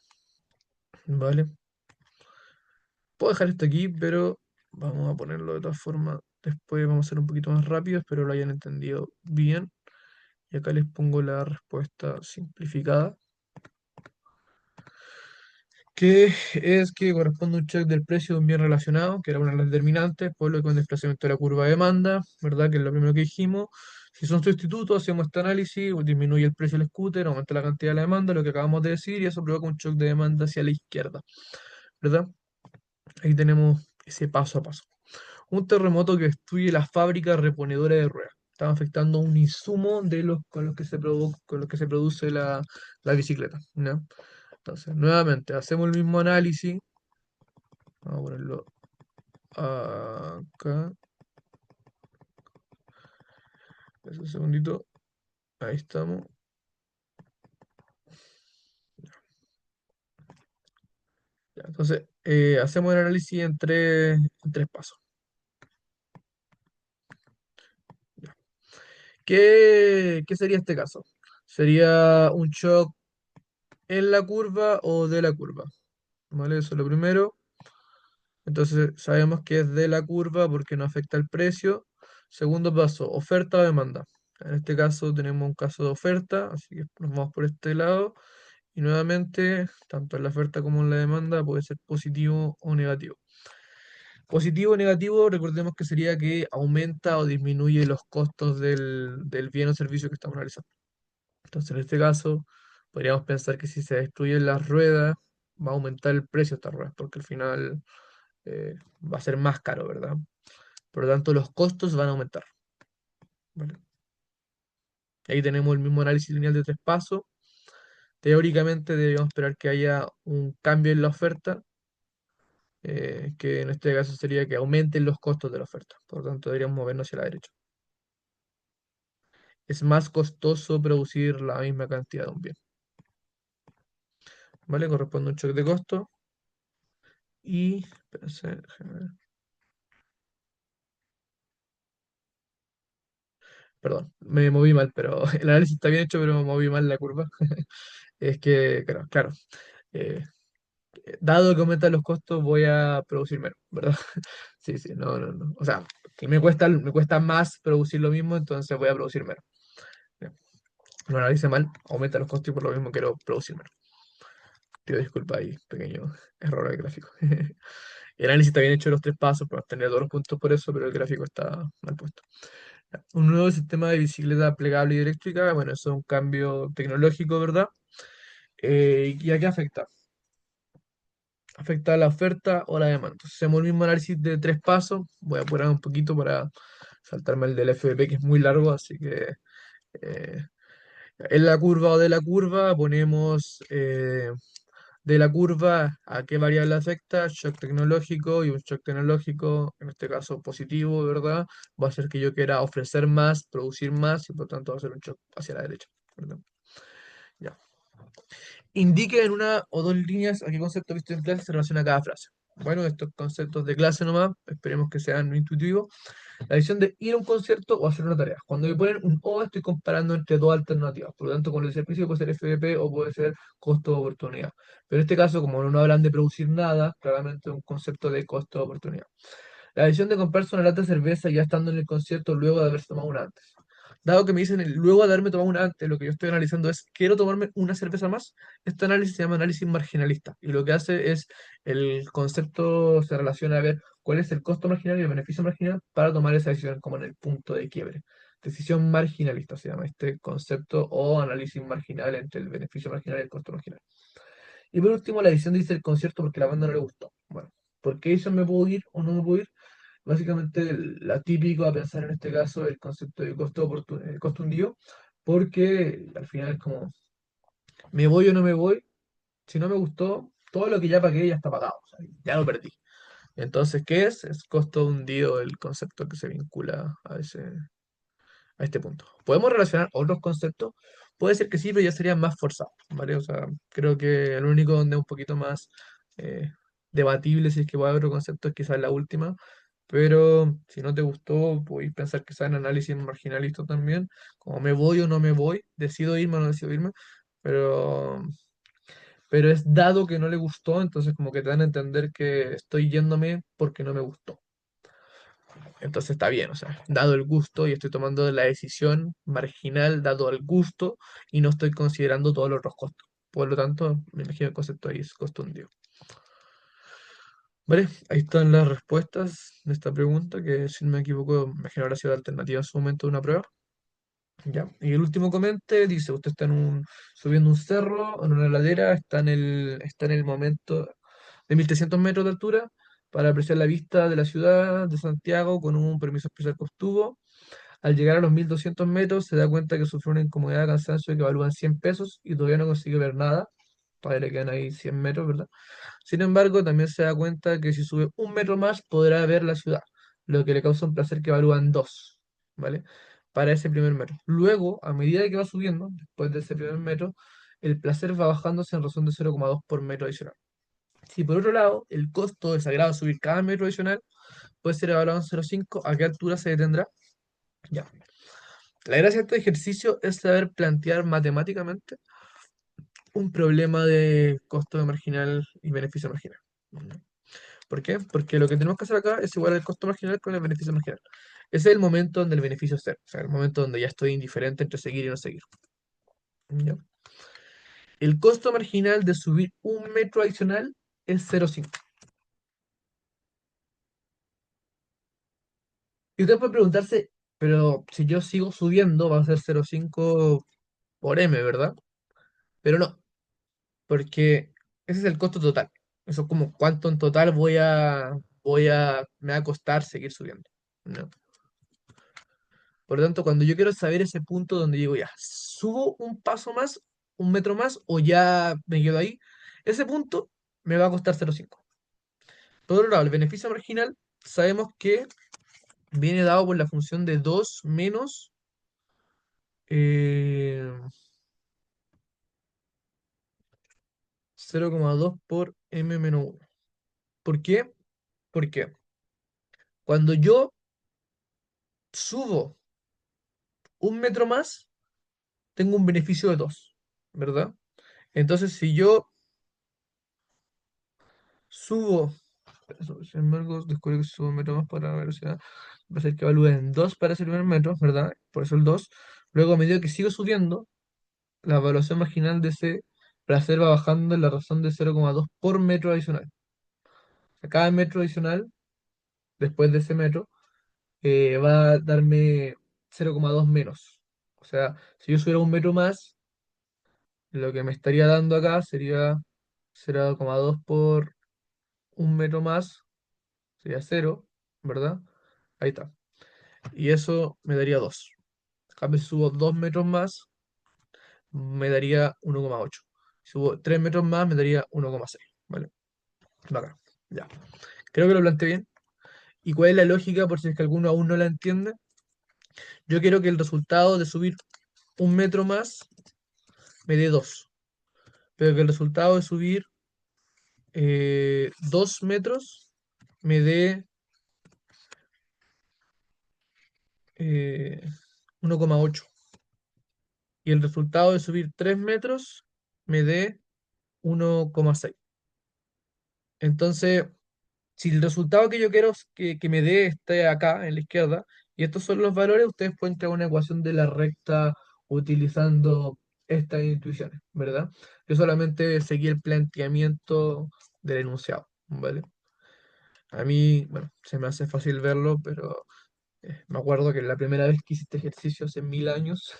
¿Vale? Puedo dejar esto aquí, pero vamos a ponerlo de todas formas. Después vamos a ser un poquito más rápido, espero lo hayan entendido bien. Y acá les pongo la respuesta simplificada, que es que corresponde a un check del precio de un bien relacionado, que era una de las determinantes, por lo que con desplazamiento de la curva de demanda, ¿verdad? Que es lo primero que dijimos. Si son sustitutos, hacemos este análisis, disminuye el precio del scooter, aumenta la cantidad de la demanda, lo que acabamos de decir, y eso provoca un shock de demanda hacia la izquierda, ¿verdad? Ahí tenemos ese paso a paso. Un terremoto que destruye la fábrica reponedora de ruedas. Estaba afectando un insumo con los que con los que se produce la bicicleta, ¿no? Entonces, nuevamente, hacemos el mismo análisis. Vamos a ponerlo acá. Un segundito. Ahí estamos. Ya, entonces, hacemos el análisis en tres pasos. Ya. ¿Qué sería este caso? Sería un shock en la curva o de la curva, ¿vale? Eso es lo primero. Entonces sabemos que es de la curva porque no afecta el precio. Segundo paso, oferta o demanda. En este caso tenemos un caso de oferta, así que nos vamos por este lado. Y nuevamente, tanto en la oferta como en la demanda puede ser positivo o negativo. Positivo o negativo, recordemos que sería que aumenta o disminuye los costos del bien o servicio que estamos realizando. Entonces, en este caso, podríamos pensar que si se destruyen las ruedas, va a aumentar el precio de estas ruedas, porque al final va a ser más caro, ¿verdad? Por lo tanto, los costos van a aumentar, ¿vale? Ahí tenemos el mismo análisis lineal de tres pasos. Teóricamente debemos esperar que haya un cambio en la oferta, que en este caso sería que aumenten los costos de la oferta. Por lo tanto, deberíamos movernos hacia la derecha. Es más costoso producir la misma cantidad de un bien, ¿vale? Corresponde a un shock de costo. Y, espérense, déjenme ver. Perdón, me moví mal, pero el análisis está bien hecho, pero me moví mal la curva. Es que, claro, claro, eh, dado que aumentan los costos, voy a producir menos, ¿verdad? Sí, sí, no, no, no. O sea, que me cuesta más producir lo mismo, entonces voy a producir menos. Bien. Lo analicé mal, aumenta los costos y por lo mismo quiero producir menos. Pido disculpas ahí, pequeño error del gráfico. El análisis está bien hecho de los tres pasos, para tener todos los puntos por eso, pero el gráfico está mal puesto. Un nuevo sistema de bicicleta plegable y eléctrica, bueno, eso es un cambio tecnológico, ¿verdad? ¿Y a qué afecta? Afecta a la oferta o la demanda. Entonces, hacemos el mismo análisis de tres pasos. Voy a apurar un poquito para saltarme el del FVP, que es muy largo, así que eh, en la curva o de la curva ponemos de la curva a qué variable afecta, shock tecnológico, y un shock tecnológico, en este caso positivo, ¿verdad? Va a hacer que yo quiera ofrecer más, producir más, y por tanto va a ser un shock hacia la derecha, ¿verdad? Ya. Indique en una o dos líneas a qué concepto visto en clase se relaciona cada frase. Bueno, estos conceptos de clase nomás, esperemos que sean intuitivos. La decisión de ir a un concierto o hacer una tarea. Cuando me ponen un O, estoy comparando entre dos alternativas. Por lo tanto, con el servicio puede ser FBP o puede ser costo de oportunidad. Pero en este caso, como no hablan de producir nada, claramente es un concepto de costo de oportunidad. La decisión de comprarse una lata de cerveza ya estando en el concierto luego de haberse tomado una antes. Dado que me dicen luego de haberme tomado una antes, lo que yo estoy analizando es, ¿quiero tomarme una cerveza más? Este análisis se llama análisis marginalista. Y lo que hace es, el concepto se relaciona a ver cuál es el costo marginal y el beneficio marginal para tomar esa decisión como en el punto de quiebre. Decisión marginalista se llama este concepto o análisis marginal entre el beneficio marginal y el costo marginal. Y por último, la decisión de irse al concierto porque la banda no le gustó. Bueno, ¿por qué eso me puedo ir o no me puedo ir? Básicamente, la típico a pensar en este caso el concepto de costo hundido, porque al final es como, ¿me voy o no me voy? Si no me gustó, todo lo que ya pagué ya está pagado, o sea, ya lo perdí. Entonces, ¿qué es? Es costo hundido el concepto que se vincula a este punto. ¿Podemos relacionar otros conceptos? Puede ser que sí, pero ya sería más forzado, ¿vale? O sea, creo que el único donde es un poquito más eh, debatible si es que va a haber otro concepto es quizás la última, pero si no te gustó, podéis pensar quizás en análisis marginalista también, como me voy o no me voy, decido irme o no decido irme, pero, pero es dado que no le gustó, entonces como que te dan a entender que estoy yéndome porque no me gustó. Entonces está bien, o sea, dado el gusto y estoy tomando la decisión marginal dado al gusto y no estoy considerando todos los otros costos. Por lo tanto, me imagino el concepto ahí es costo hundido. Vale, ahí están las respuestas de esta pregunta, que si no me equivoco, me imagino habrá sido la alternativa en su momento de una prueba. Ya. Y el último comente dice, usted está subiendo un cerro, en una ladera, está en el momento de 1300 metros de altura para apreciar la vista de la ciudad de Santiago con un permiso especial que obtuvo. Al llegar a los 1200 metros se da cuenta que sufre una incomodidad, cansancio que evalúan 100 pesos y todavía no consigue ver nada. Todavía le quedan ahí 100 metros, ¿verdad? Sin embargo, también se da cuenta que si sube un metro más podrá ver la ciudad, lo que le causa un placer que evalúan 2, ¿vale? Para ese primer metro. Luego, a medida que va subiendo, después de ese primer metro, el placer va bajándose en razón de 0,2 por metro adicional. Si por otro lado, el costo desagrado subir cada metro adicional puede ser evaluado en 0,5, ¿a qué altura se detendrá? Ya. La gracia de este ejercicio es saber plantear matemáticamente un problema de costo marginal y beneficio marginal. ¿Por qué? Porque lo que tenemos que hacer acá es igualar el costo marginal con el beneficio marginal. Ese es el momento donde el beneficio es cero, o sea, el momento donde ya estoy indiferente entre seguir y no seguir. ¿Ya? El costo marginal de subir un metro adicional es 0,5. Y usted puede preguntarse, pero si yo sigo subiendo va a ser 0,5 por m, ¿verdad? Pero no, porque ese es el costo total. Eso es como cuánto en total me va a costar seguir subiendo. ¿No? Por lo tanto, cuando yo quiero saber ese punto donde digo, ya, subo un paso más, un metro más, o ya me quedo ahí, ese punto me va a costar 0,5. Por otro lado, el beneficio marginal, sabemos que viene dado por la función de 2 menos eh, 0,2 por m menos 1. ¿Por qué? Porque cuando yo subo un metro más, tengo un beneficio de 2, ¿verdad? Entonces, si yo subo, sin embargo, descubrí que si subo un metro más para la velocidad, va a ser que evalúe en 2 para ese primer metro, ¿verdad? Por eso el 2. Luego, a medida que sigo subiendo, la evaluación marginal de ese placer va bajando en la razón de 0,2 por metro adicional. O sea, cada metro adicional, después de ese metro, va a darme 0,2 menos. O sea, si yo subiera un metro más, lo que me estaría dando acá sería 0,2 por un metro más, sería cero, ¿verdad? Ahí está. Y eso me daría 2. En cambio, si subo 2 metros más, me daría 1,8. Si subo 3 metros más, me daría 1,6. ¿Vale? Bacán. Ya. Creo que lo planteé bien. ¿Y cuál es la lógica por si es que alguno aún no la entiende? Yo quiero que el resultado de subir un metro más me dé 2, pero que el resultado de subir 2 metros me dé 1,8. Y el resultado de subir 3 metros me dé 1,6. Entonces, si el resultado que yo quiero que me dé esté acá en la izquierda, y estos son los valores, ustedes pueden crear una ecuación de la recta utilizando estas intuiciones, ¿verdad? Yo solamente seguí el planteamiento del enunciado, ¿vale? A mí, bueno, se me hace fácil verlo, pero me acuerdo que la primera vez que hice este ejercicio hace 1000 años,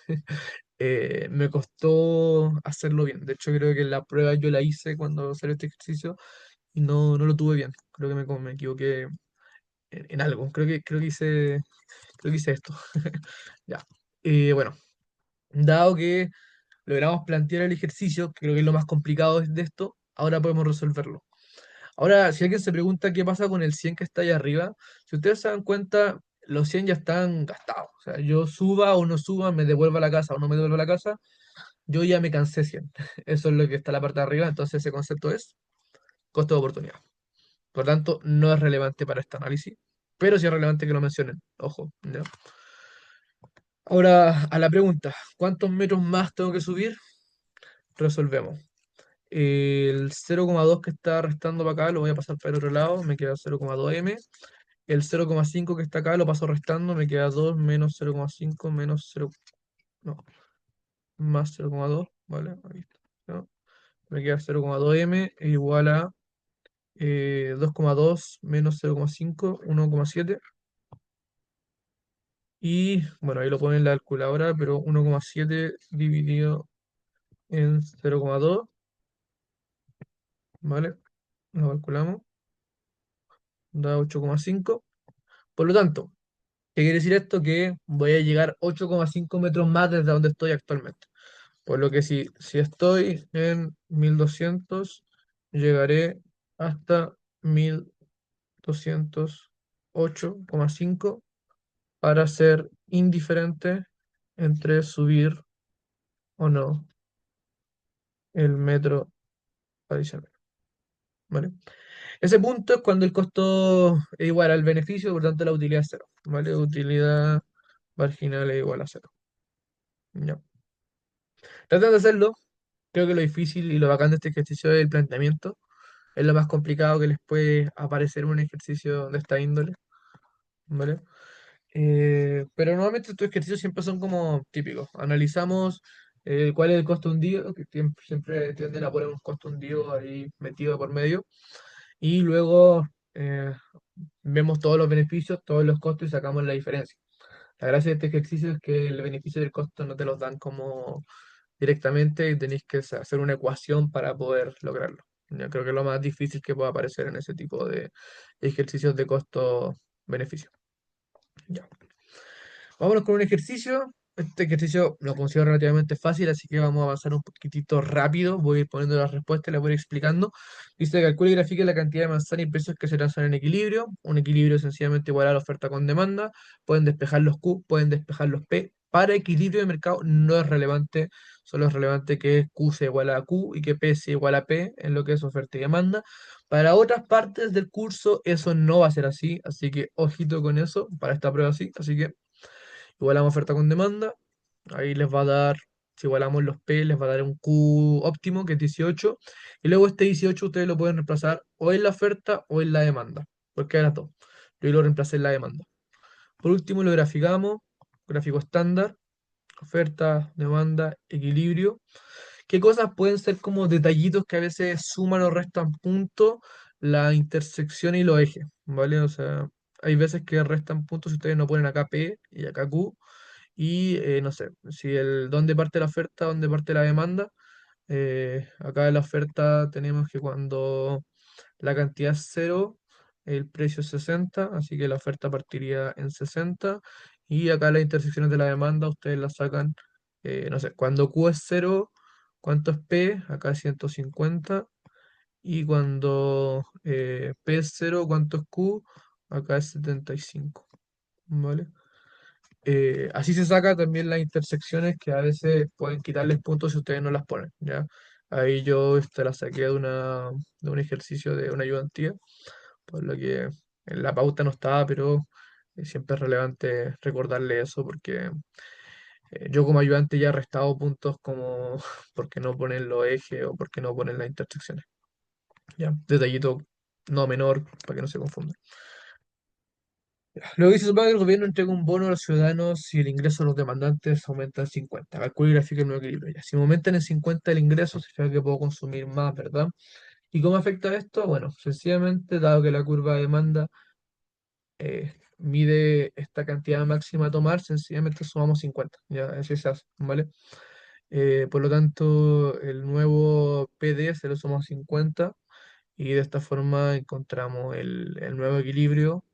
me costó hacerlo bien. De hecho, creo que la prueba yo la hice cuando salió este ejercicio y no lo tuve bien. Creo que me equivoqué en algo. Creo que hice esto. Ya. Bueno, dado que logramos plantear el ejercicio, que creo que es lo más complicado de esto, ahora podemos resolverlo. Ahora, si alguien se pregunta qué pasa con el 100 que está ahí arriba, si ustedes se dan cuenta, los 100 ya están gastados. O sea, yo suba o no suba, me devuelva a la casa o no me devuelva a la casa, yo ya me cansé 100. Eso es lo que está en la parte de arriba, entonces ese concepto es costo de oportunidad. Por tanto, no es relevante para este análisis, pero sí es relevante que lo mencionen. Ojo, ¿ya? Ahora, a la pregunta, ¿cuántos metros más tengo que subir? Resolvemos. El 0,2 que está restando para acá lo voy a pasar para el otro lado, me queda 0,2 m. El 0,5 que está acá lo paso restando, me queda 2 menos 0,5 menos 0, no, más 0,2, ¿vale? Ahí está, ¿no? Me queda 0,2 m e igual a 2,2 menos 0,5, 1,7. Y bueno, ahí lo pone en la calculadora, pero 1,7 dividido en 0,2, ¿vale? Lo calculamos, da 8,5. Por lo tanto, ¿qué quiere decir esto? Que voy a llegar 8,5 metros más desde donde estoy actualmente. Por lo que si estoy en 1200, llegaré hasta 1208,5 para ser indiferente entre subir o no el metro adicional. ¿Vale? Ese punto es cuando el costo es igual al beneficio, por tanto la utilidad es cero. ¿Vale? Utilidad marginal es igual a cero. Ya. Tratan de hacerlo. Creo que lo difícil y lo bacán de este ejercicio es el planteamiento. Es lo más complicado que les puede aparecer un ejercicio de esta índole, ¿vale? Pero normalmente estos ejercicios siempre son como típicos. Analizamos cuál es el costo hundido, que siempre tienden a poner un costo hundido ahí metido por medio. Y luego eh, vemos todos los beneficios, todos los costos y sacamos la diferencia. La gracia de este ejercicio es que el beneficio y el costo no te los dan como directamente y tenéis que hacer una ecuación para poder lograrlo. Yo creo que es lo más difícil que puede aparecer en ese tipo de ejercicios de costo-beneficio. Ya. Vámonos con un ejercicio. Este ejercicio lo considero relativamente fácil, así que vamos a avanzar un poquitito rápido. Voy a ir poniendo las respuestas y las voy a ir explicando. Dice, calcula y grafique la cantidad de manzanas y precios que se transan en equilibrio. Un equilibrio es sencillamente igual a la oferta con demanda. Pueden despejar los Q, pueden despejar los P. Para equilibrio de mercado no es relevante, solo es relevante que Q sea igual a Q y que P sea igual a P en lo que es oferta y demanda. Para otras partes del curso eso no va a ser así que ojito con eso, para esta prueba sí, así que igualamos oferta con demanda. Ahí les va a dar, si igualamos los P, les va a dar un Q óptimo, que es 18. Y luego este 18 ustedes lo pueden reemplazar o en la oferta o en la demanda. Porque era todo. Yo lo reemplacé en la demanda. Por último, lo graficamos. Gráfico estándar. Oferta, demanda, equilibrio. ¿Qué cosas pueden ser como detallitos que a veces suman o restan puntos? La intersección y los ejes, ¿vale? O sea, hay veces que restan puntos si ustedes no ponen acá P y acá Q. Y no sé, si el dónde parte la oferta, dónde parte la demanda. Acá en la oferta tenemos que cuando la cantidad es cero, el precio es 60, así que la oferta partiría en 60. Y acá las intersecciones de la demanda ustedes las sacan, no sé, cuando Q es cero, ¿cuánto es P? Acá es 150. Y cuando P es cero, ¿cuánto es Q? Acá es 75. ¿Vale? Así se saca también las intersecciones que a veces pueden quitarles puntos si ustedes no las ponen, ¿ya? Ahí yo la saqué de un ejercicio de una ayudantía, por lo que en la pauta no estaba, pero siempre es relevante recordarle eso porque yo como ayudante ya he restado puntos como porque no ponen los ejes o porque no ponen las intersecciones, ¿ya? Detallito no menor para que no se confunda. Luego dice, supone que el gobierno entrega un bono a los ciudadanos si el ingreso de los demandantes aumenta en 50. Calcula y grafica el nuevo equilibrio. Ya. Si me aumentan en 50 el ingreso, significa que puedo consumir más, ¿verdad? ¿Y cómo afecta esto? Bueno, sencillamente, dado que la curva de demanda mide esta cantidad máxima a tomar, sencillamente sumamos 50. Ya, así se hace, ¿vale? Por lo tanto, el nuevo PD se lo sumamos 50 y de esta forma encontramos el nuevo equilibrio.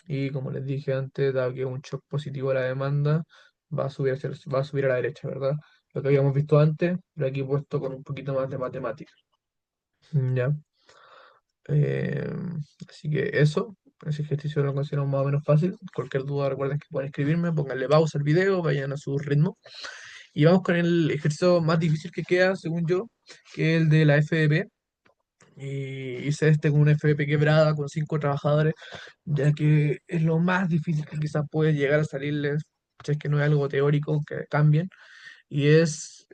Y como les dije antes, dado que es un shock positivo a la demanda, va a subir a la derecha, ¿verdad? Lo que habíamos visto antes, pero aquí puesto con un poquito más de matemáticas. ¿Ya? Eh, Así que eso, ese ejercicio lo considero más o menos fácil. Cualquier duda recuerden que pueden escribirme, pónganle pausa al video, vayan a su ritmo. Y vamos con el ejercicio más difícil que queda, según yo, que es el de la FDP. Y hice este con una FDP quebrada, con 5 trabajadores, ya que es lo más difícil que quizás puede llegar a salirles, si es que no es algo teórico que cambien, y es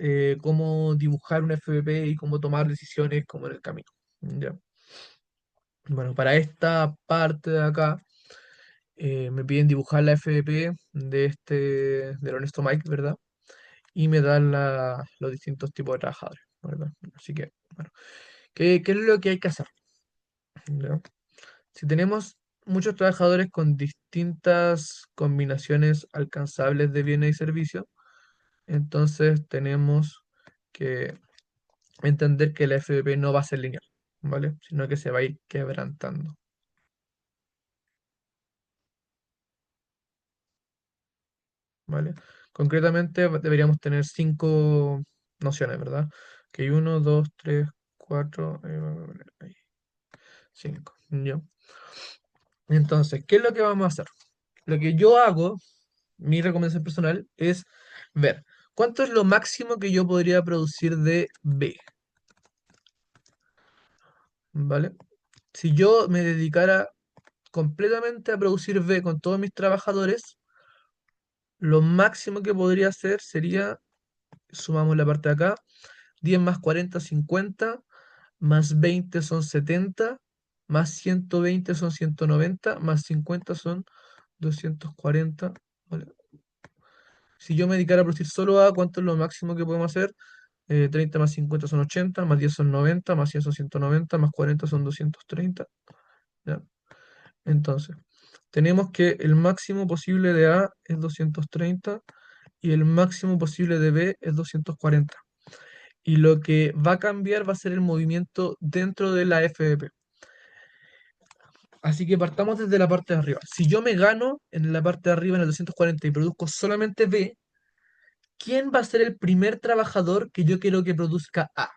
cómo dibujar una FDP y cómo tomar decisiones como en el camino. ¿Ya? Bueno, para esta parte de acá me piden dibujar la FDP del Honesto Mike, ¿verdad? Y me dan los distintos tipos de trabajadores, ¿verdad? Así que, bueno, ¿qué es lo que hay que hacer? ¿Ya? Si tenemos muchos trabajadores con distintas combinaciones alcanzables de bienes y servicios, entonces tenemos que entender que la FBP no va a ser lineal, ¿vale? Sino que se va a ir quebrantando, ¿vale? Concretamente deberíamos tener 5 nociones, ¿verdad? Que hay 1, 2, 3, 4, 5. ¿Ya? Entonces, ¿qué es lo que vamos a hacer? Lo que yo hago, mi recomendación personal, es ver cuánto es lo máximo que yo podría producir de B, ¿vale? Si yo me dedicara completamente a producir B con todos mis trabajadores, lo máximo que podría hacer sería, sumamos la parte de acá, 10 más 40, 50, más 20 son 70, más 120 son 190, más 50 son 240. ¿Vale? Si yo me dedicara a producir solo A, ¿cuánto es lo máximo que podemos hacer? 30 más 50 son 80, más 10 son 90, más 100 son 190, más 40 son 230. ¿Ya? Entonces, tenemos que el máximo posible de A es 230 y el máximo posible de B es 240. Y lo que va a cambiar va a ser el movimiento dentro de la FDP. Así que partamos desde la parte de arriba. Si yo me gano en la parte de arriba en el 240 y produzco solamente B, ¿quién va a ser el primer trabajador que yo quiero que produzca A?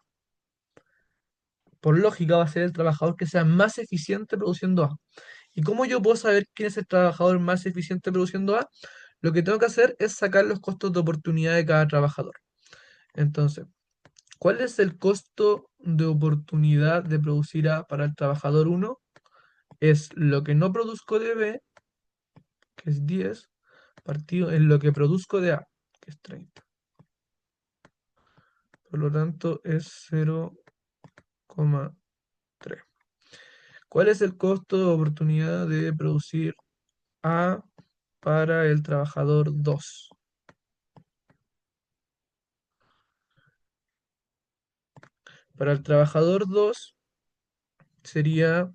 Por lógica va a ser el trabajador que sea más eficiente produciendo A. ¿Y cómo yo puedo saber quién es el trabajador más eficiente produciendo A? Lo que tengo que hacer es sacar los costos de oportunidad de cada trabajador. Entonces, ¿cuál es el costo de oportunidad de producir A para el trabajador 1? Es lo que no produzco de B, que es 10, partido en lo que produzco de A, que es 30. Por lo tanto, es 0,3. ¿Cuál es el costo de oportunidad de producir A para el trabajador 2? Para el trabajador 2 sería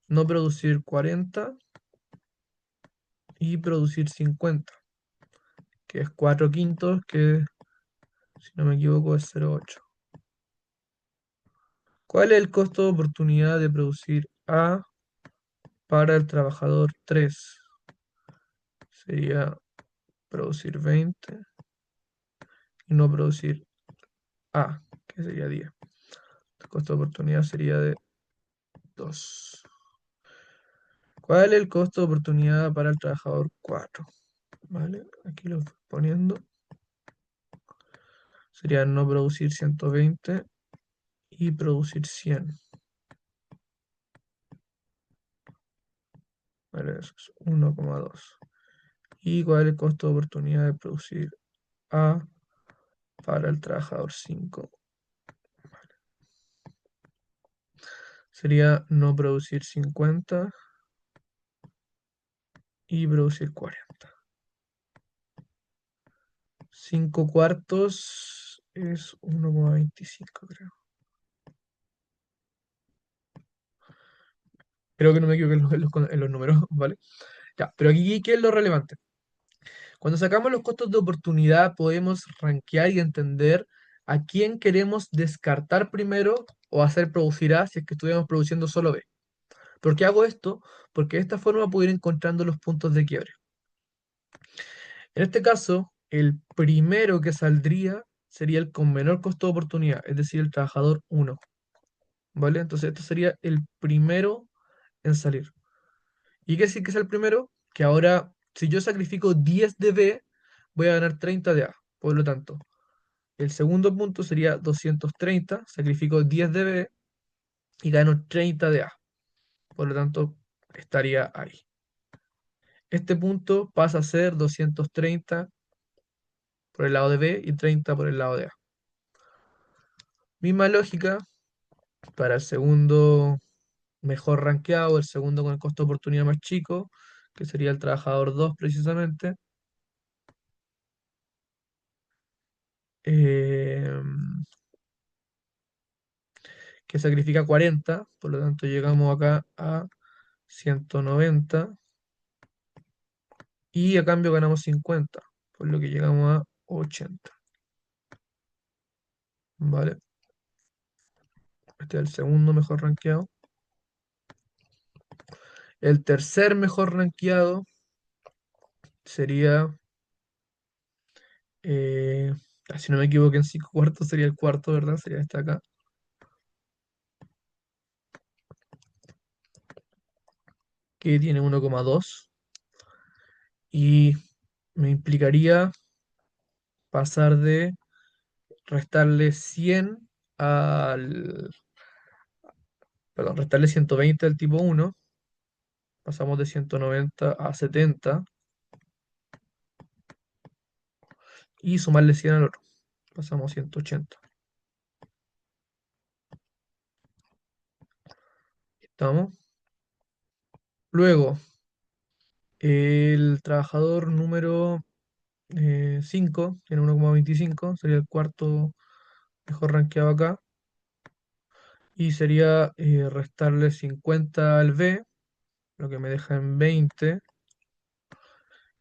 no producir 40 y producir 50, que es 4 quintos, que si no me equivoco es 0,8. ¿Cuál es el costo de oportunidad de producir A para el trabajador 3? Sería producir 20 y no producir A, que sería 10. El costo de oportunidad sería de 2. ¿Cuál es el costo de oportunidad para el trabajador 4? ¿Vale? Aquí lo estoy poniendo. Sería no producir 120 y producir 100. ¿Vale? Eso es 1,2. ¿Y cuál es el costo de oportunidad de producir A para el trabajador 5? Sería no producir 50 y producir 40. 5 cuartos es 1,25, creo. Creo que no me equivoqué en los números, ¿vale? Ya, pero aquí, ¿qué es lo relevante? Cuando sacamos los costos de oportunidad, podemos rankear y entender a quién queremos descartar primero o hacer producir A si es que estuviéramos produciendo solo B. ¿Por qué hago esto? Porque de esta forma puedo ir encontrando los puntos de quiebre. En este caso, el primero que saldría sería el con menor costo de oportunidad, es decir, el trabajador 1. ¿Vale? Entonces, esto sería el primero en salir. ¿Y qué decir que es el primero? Que ahora, si yo sacrifico 10 de B, voy a ganar 30 de A. Por lo tanto, el segundo punto sería 230, sacrifico 10 de B y gano 30 de A. Por lo tanto, estaría ahí. Este punto pasa a ser 230 por el lado de B y 30 por el lado de A. Misma lógica para el segundo mejor rankeado, el segundo con el costo de oportunidad más chico, que sería el trabajador 2 precisamente. eh, que sacrifica 40, por lo tanto llegamos acá a 190 y a cambio ganamos 50, por lo que llegamos a 80. ¿Vale? Este es el segundo mejor rankeado. El tercer mejor rankeado sería, eh, si no me equivoco, en 5 cuartos sería el cuarto, ¿verdad? Sería este acá, que tiene 1,2 y me implicaría pasar de restarle 100 al, perdón, restarle 120 al tipo 1, pasamos de 190 a 70 y sumarle 100 al otro. Pasamos a 180. ¿Estamos? Luego, el trabajador número 5 tiene 1,25, sería el cuarto mejor rankeado acá. Y sería restarle 50 al B, lo que me deja en 20,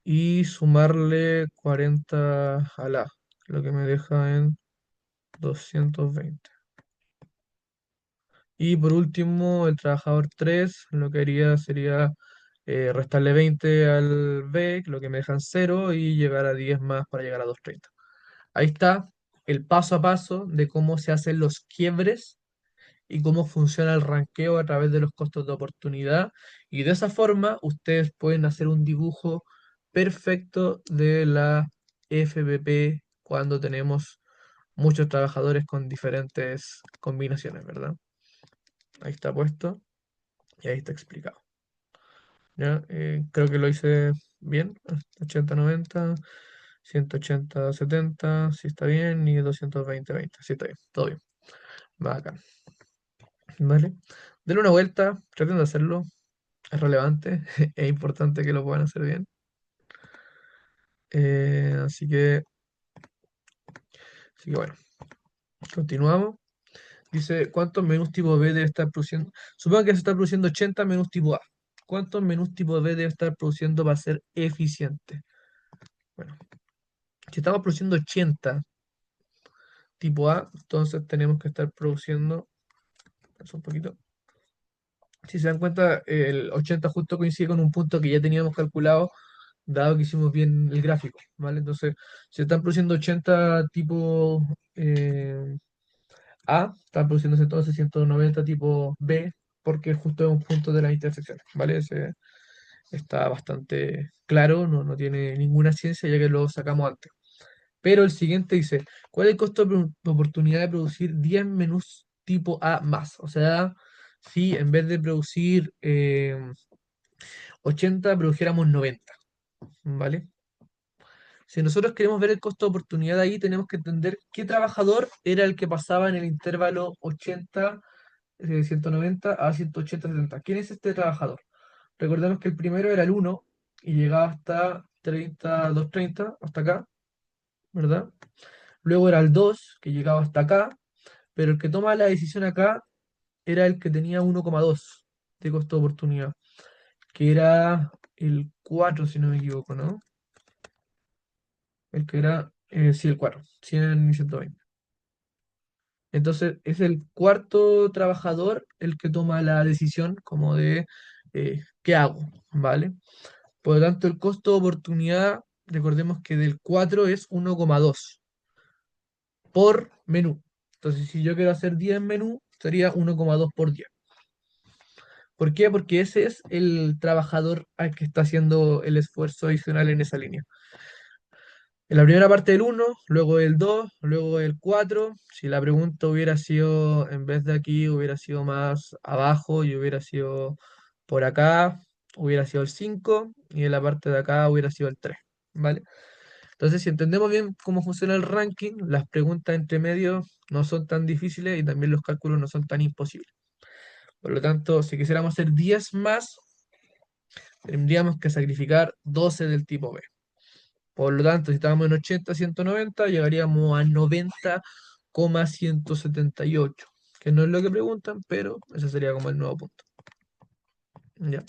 y sumarle 40 al A, lo que me deja en 220. Y por último, el trabajador 3 lo que haría sería restarle 20 al B, lo que me dejan 0, y llegar a 10 más para llegar a 230. Ahí está el paso a paso de cómo se hacen los quiebres y cómo funciona el ranqueo a través de los costos de oportunidad. Y de esa forma ustedes pueden hacer un dibujo perfecto de la FBP cuando tenemos muchos trabajadores con diferentes combinaciones, ¿verdad? Ahí está puesto y ahí está explicado. ¿Ya? Creo que lo hice bien. 80-90, 180-70, si está bien, y 220-20, si está bien, todo bien. Bacán. ¿Vale? Denle una vuelta, traten de hacerlo. Es relevante, es importante que lo puedan hacer bien. Así que bueno, continuamos. Dice, ¿cuántos menús tipo B debe estar produciendo? Supongo que se está produciendo 80 menús tipo A. ¿Cuántos menús tipo B debe estar produciendo para ser eficiente? Bueno, si estamos produciendo 80 tipo A, entonces tenemos que estar produciendo, es un poquito. Si se dan cuenta, el 80 justo coincide con un punto que ya teníamos calculado, dado que hicimos bien el gráfico, ¿vale? Entonces, si están produciendo 80 tipo A, están produciéndose entonces 190 tipo B, porque justo es un punto de la intersección, ¿vale? Está bastante claro, no tiene ninguna ciencia ya que lo sacamos antes. Pero el siguiente dice, ¿cuál es el costo de oportunidad de producir 10 menús tipo A más? O sea, si en vez de producir 80, produjéramos 90, ¿vale? Si nosotros queremos ver el costo de oportunidad ahí, tenemos que entender qué trabajador era el que pasaba en el intervalo 80, 190 a 180, 70. ¿Quién es este trabajador? Recordemos que el primero era el 1 y llegaba hasta 30, 230, hasta acá, ¿verdad? Luego era el 2 que llegaba hasta acá, pero el que toma la decisión acá era el que tenía 1,2 de costo de oportunidad, que era el 4 si no me equivoco, ¿no? El que era, sí, el 4, 100 y 120. Entonces es el cuarto trabajador el que toma la decisión como de qué hago, ¿vale? Por lo tanto, el costo de oportunidad, recordemos que del 4 es 1,2 por menú. Entonces, si yo quiero hacer 10 menús, sería 1,2 por 10. ¿Por qué? Porque ese es el trabajador al que está haciendo el esfuerzo adicional en esa línea. En la primera parte del 1, luego el 2, luego el 4. Si la pregunta hubiera sido, en vez de aquí, hubiera sido más abajo y hubiera sido por acá, hubiera sido el 5 y en la parte de acá hubiera sido el 3, ¿vale? Entonces, si entendemos bien cómo funciona el ranking, las preguntas entre medio no son tan difíciles y también los cálculos no son tan imposibles. Por lo tanto, si quisiéramos hacer 10 más, tendríamos que sacrificar 12 del tipo B. Por lo tanto, si estábamos en 80, 190, llegaríamos a 90,178, que no es lo que preguntan, pero ese sería como el nuevo punto. ¿Ya?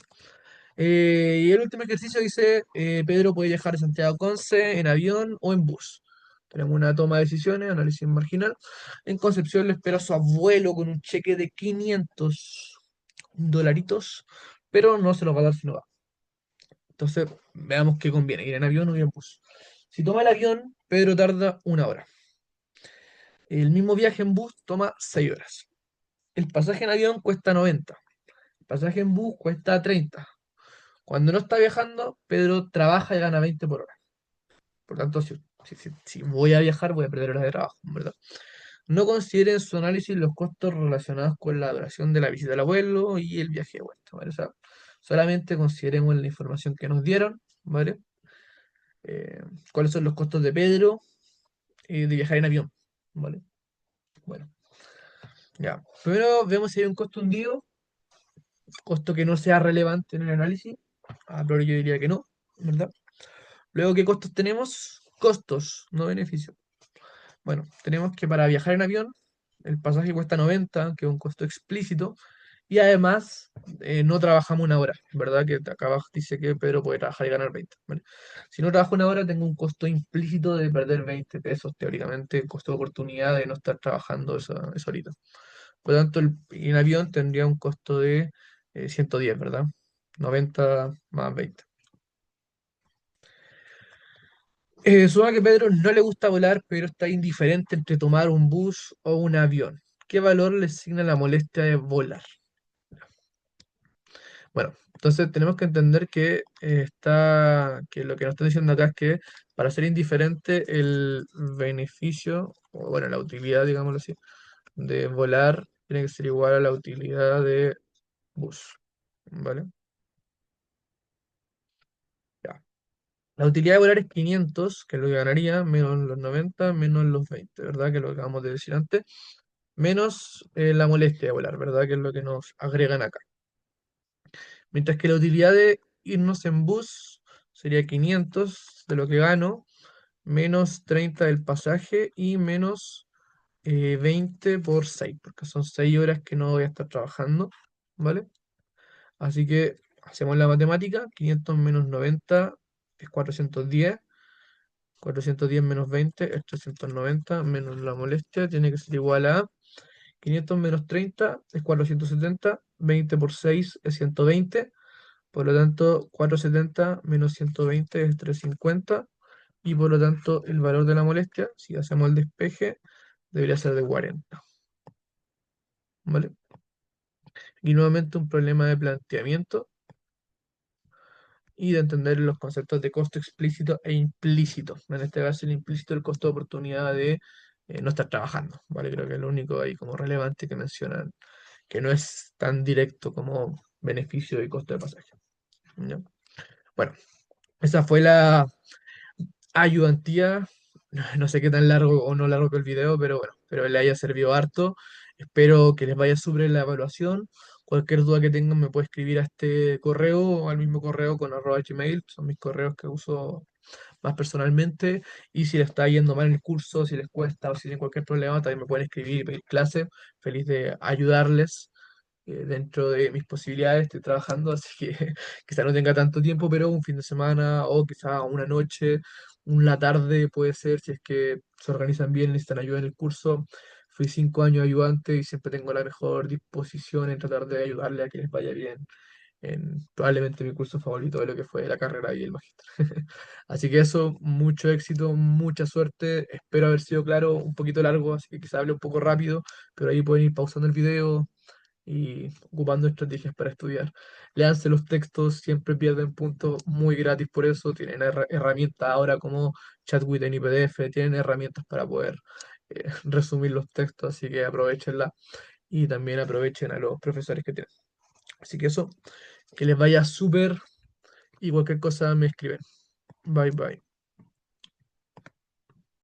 Y el último ejercicio dice, Pedro puede viajar a Santiago Conce en avión o en bus. Tenemos una toma de decisiones, análisis marginal. En Concepción le espera a su abuelo con un cheque de 500 dolaritos, pero no se lo va a dar si no va. Entonces, veamos qué conviene, ir en avión o ir en bus. Si toma el avión, Pedro tarda 1 hora. El mismo viaje en bus toma 6 horas. El pasaje en avión cuesta 90. El pasaje en bus cuesta 30. Cuando no está viajando, Pedro trabaja y gana 20 por hora. Por tanto, si voy a viajar, voy a perder horas de trabajo, ¿verdad? No consideren en su análisis los costos relacionados con la duración de la visita al abuelo y el viaje de vuelta, ¿vale? O sea, solamente consideremos la información que nos dieron, ¿vale? Eh, ¿Cuáles son los costos de Pedro? de viajar en avión, ¿vale? Bueno, ya. Primero vemos si hay un costo hundido, costo que no sea relevante en el análisis. A priori yo diría que no, ¿verdad? Luego, ¿qué costos tenemos? Costos, no beneficios. Bueno, tenemos que para viajar en avión, el pasaje cuesta 90, que es un costo explícito, y además no trabajamos una hora, ¿verdad? Que acá abajo dice que Pedro puede trabajar y ganar 20, ¿vale? Si no trabajo una hora, tengo un costo implícito de perder 20 pesos, teóricamente, costo de oportunidad de no estar trabajando esa horita. Por lo tanto, en avión tendría un costo de 110, ¿verdad? 90 más 20. Supone que Pedro no le gusta volar, pero está indiferente entre tomar un bus o un avión. ¿Qué valor le asigna la molestia de volar? Bueno, entonces tenemos que entender que que lo que nos están diciendo acá es que para ser indiferente el beneficio, o bueno, la utilidad, digámoslo así, de volar tiene que ser igual a la utilidad de bus, ¿vale? Ya. La utilidad de volar es 500, que es lo que ganaría, menos los 90, menos los 20, ¿verdad? Que es lo que acabamos de decir antes. Menos la molestia de volar, ¿verdad? Que es lo que nos agregan acá. Mientras que la utilidad de irnos en bus sería 500 de lo que gano, menos 30 del pasaje y menos 20 por 6, porque son 6 horas que no voy a estar trabajando, ¿vale? Así que hacemos la matemática, 500 menos 90 es 410, 410 menos 20 es 390, menos la molestia tiene que ser igual a 500 menos 30 es 470, 20 por 6 es 120, por lo tanto 470 menos 120 es 350 y por lo tanto el valor de la molestia, si hacemos el despeje, debería ser de 40, ¿vale? Y nuevamente un problema de planteamiento y de entender los conceptos de costo explícito e implícito. En este caso el implícito, el costo de oportunidad de no estar trabajando, ¿vale? Creo que es lo único ahí como relevante que mencionan, que no es tan directo como beneficio y costo de pasaje. ¿Ya? Bueno, esa fue la ayudantía. No sé qué tan largo o no largo que el video, pero bueno, espero que le haya servido harto. Espero que les vaya súper en la evaluación. Cualquier duda que tengan me puede escribir a este correo o al mismo correo con @gmail. Son mis correos que uso más personalmente. Y si les está yendo mal en el curso, si les cuesta o si tienen cualquier problema, también me pueden escribir y pedir clase. Feliz de ayudarles dentro de mis posibilidades. Estoy trabajando, así que quizá no tenga tanto tiempo, pero un fin de semana o quizá una noche, una tarde puede ser, si es que se organizan bien, necesitan ayuda en el curso. Fui 5 años ayudante y siempre tengo la mejor disposición en tratar de ayudarle a que les vaya bien en probablemente mi curso favorito de lo que fue la carrera y el magíster. Así que eso, mucho éxito, mucha suerte. Espero haber sido claro, un poquito largo, así que quizá hable un poco rápido, pero ahí pueden ir pausando el video y ocupando estrategias para estudiar. Léanse los textos, siempre pierden puntos muy gratis por eso. Tienen herramientas ahora como ChatWritten y PDF, tienen herramientas para poder resumir los textos, así que aprovechenla y también aprovechen a los profesores que tienen. Así que eso, que les vaya súper y cualquier cosa me escriben. Bye bye.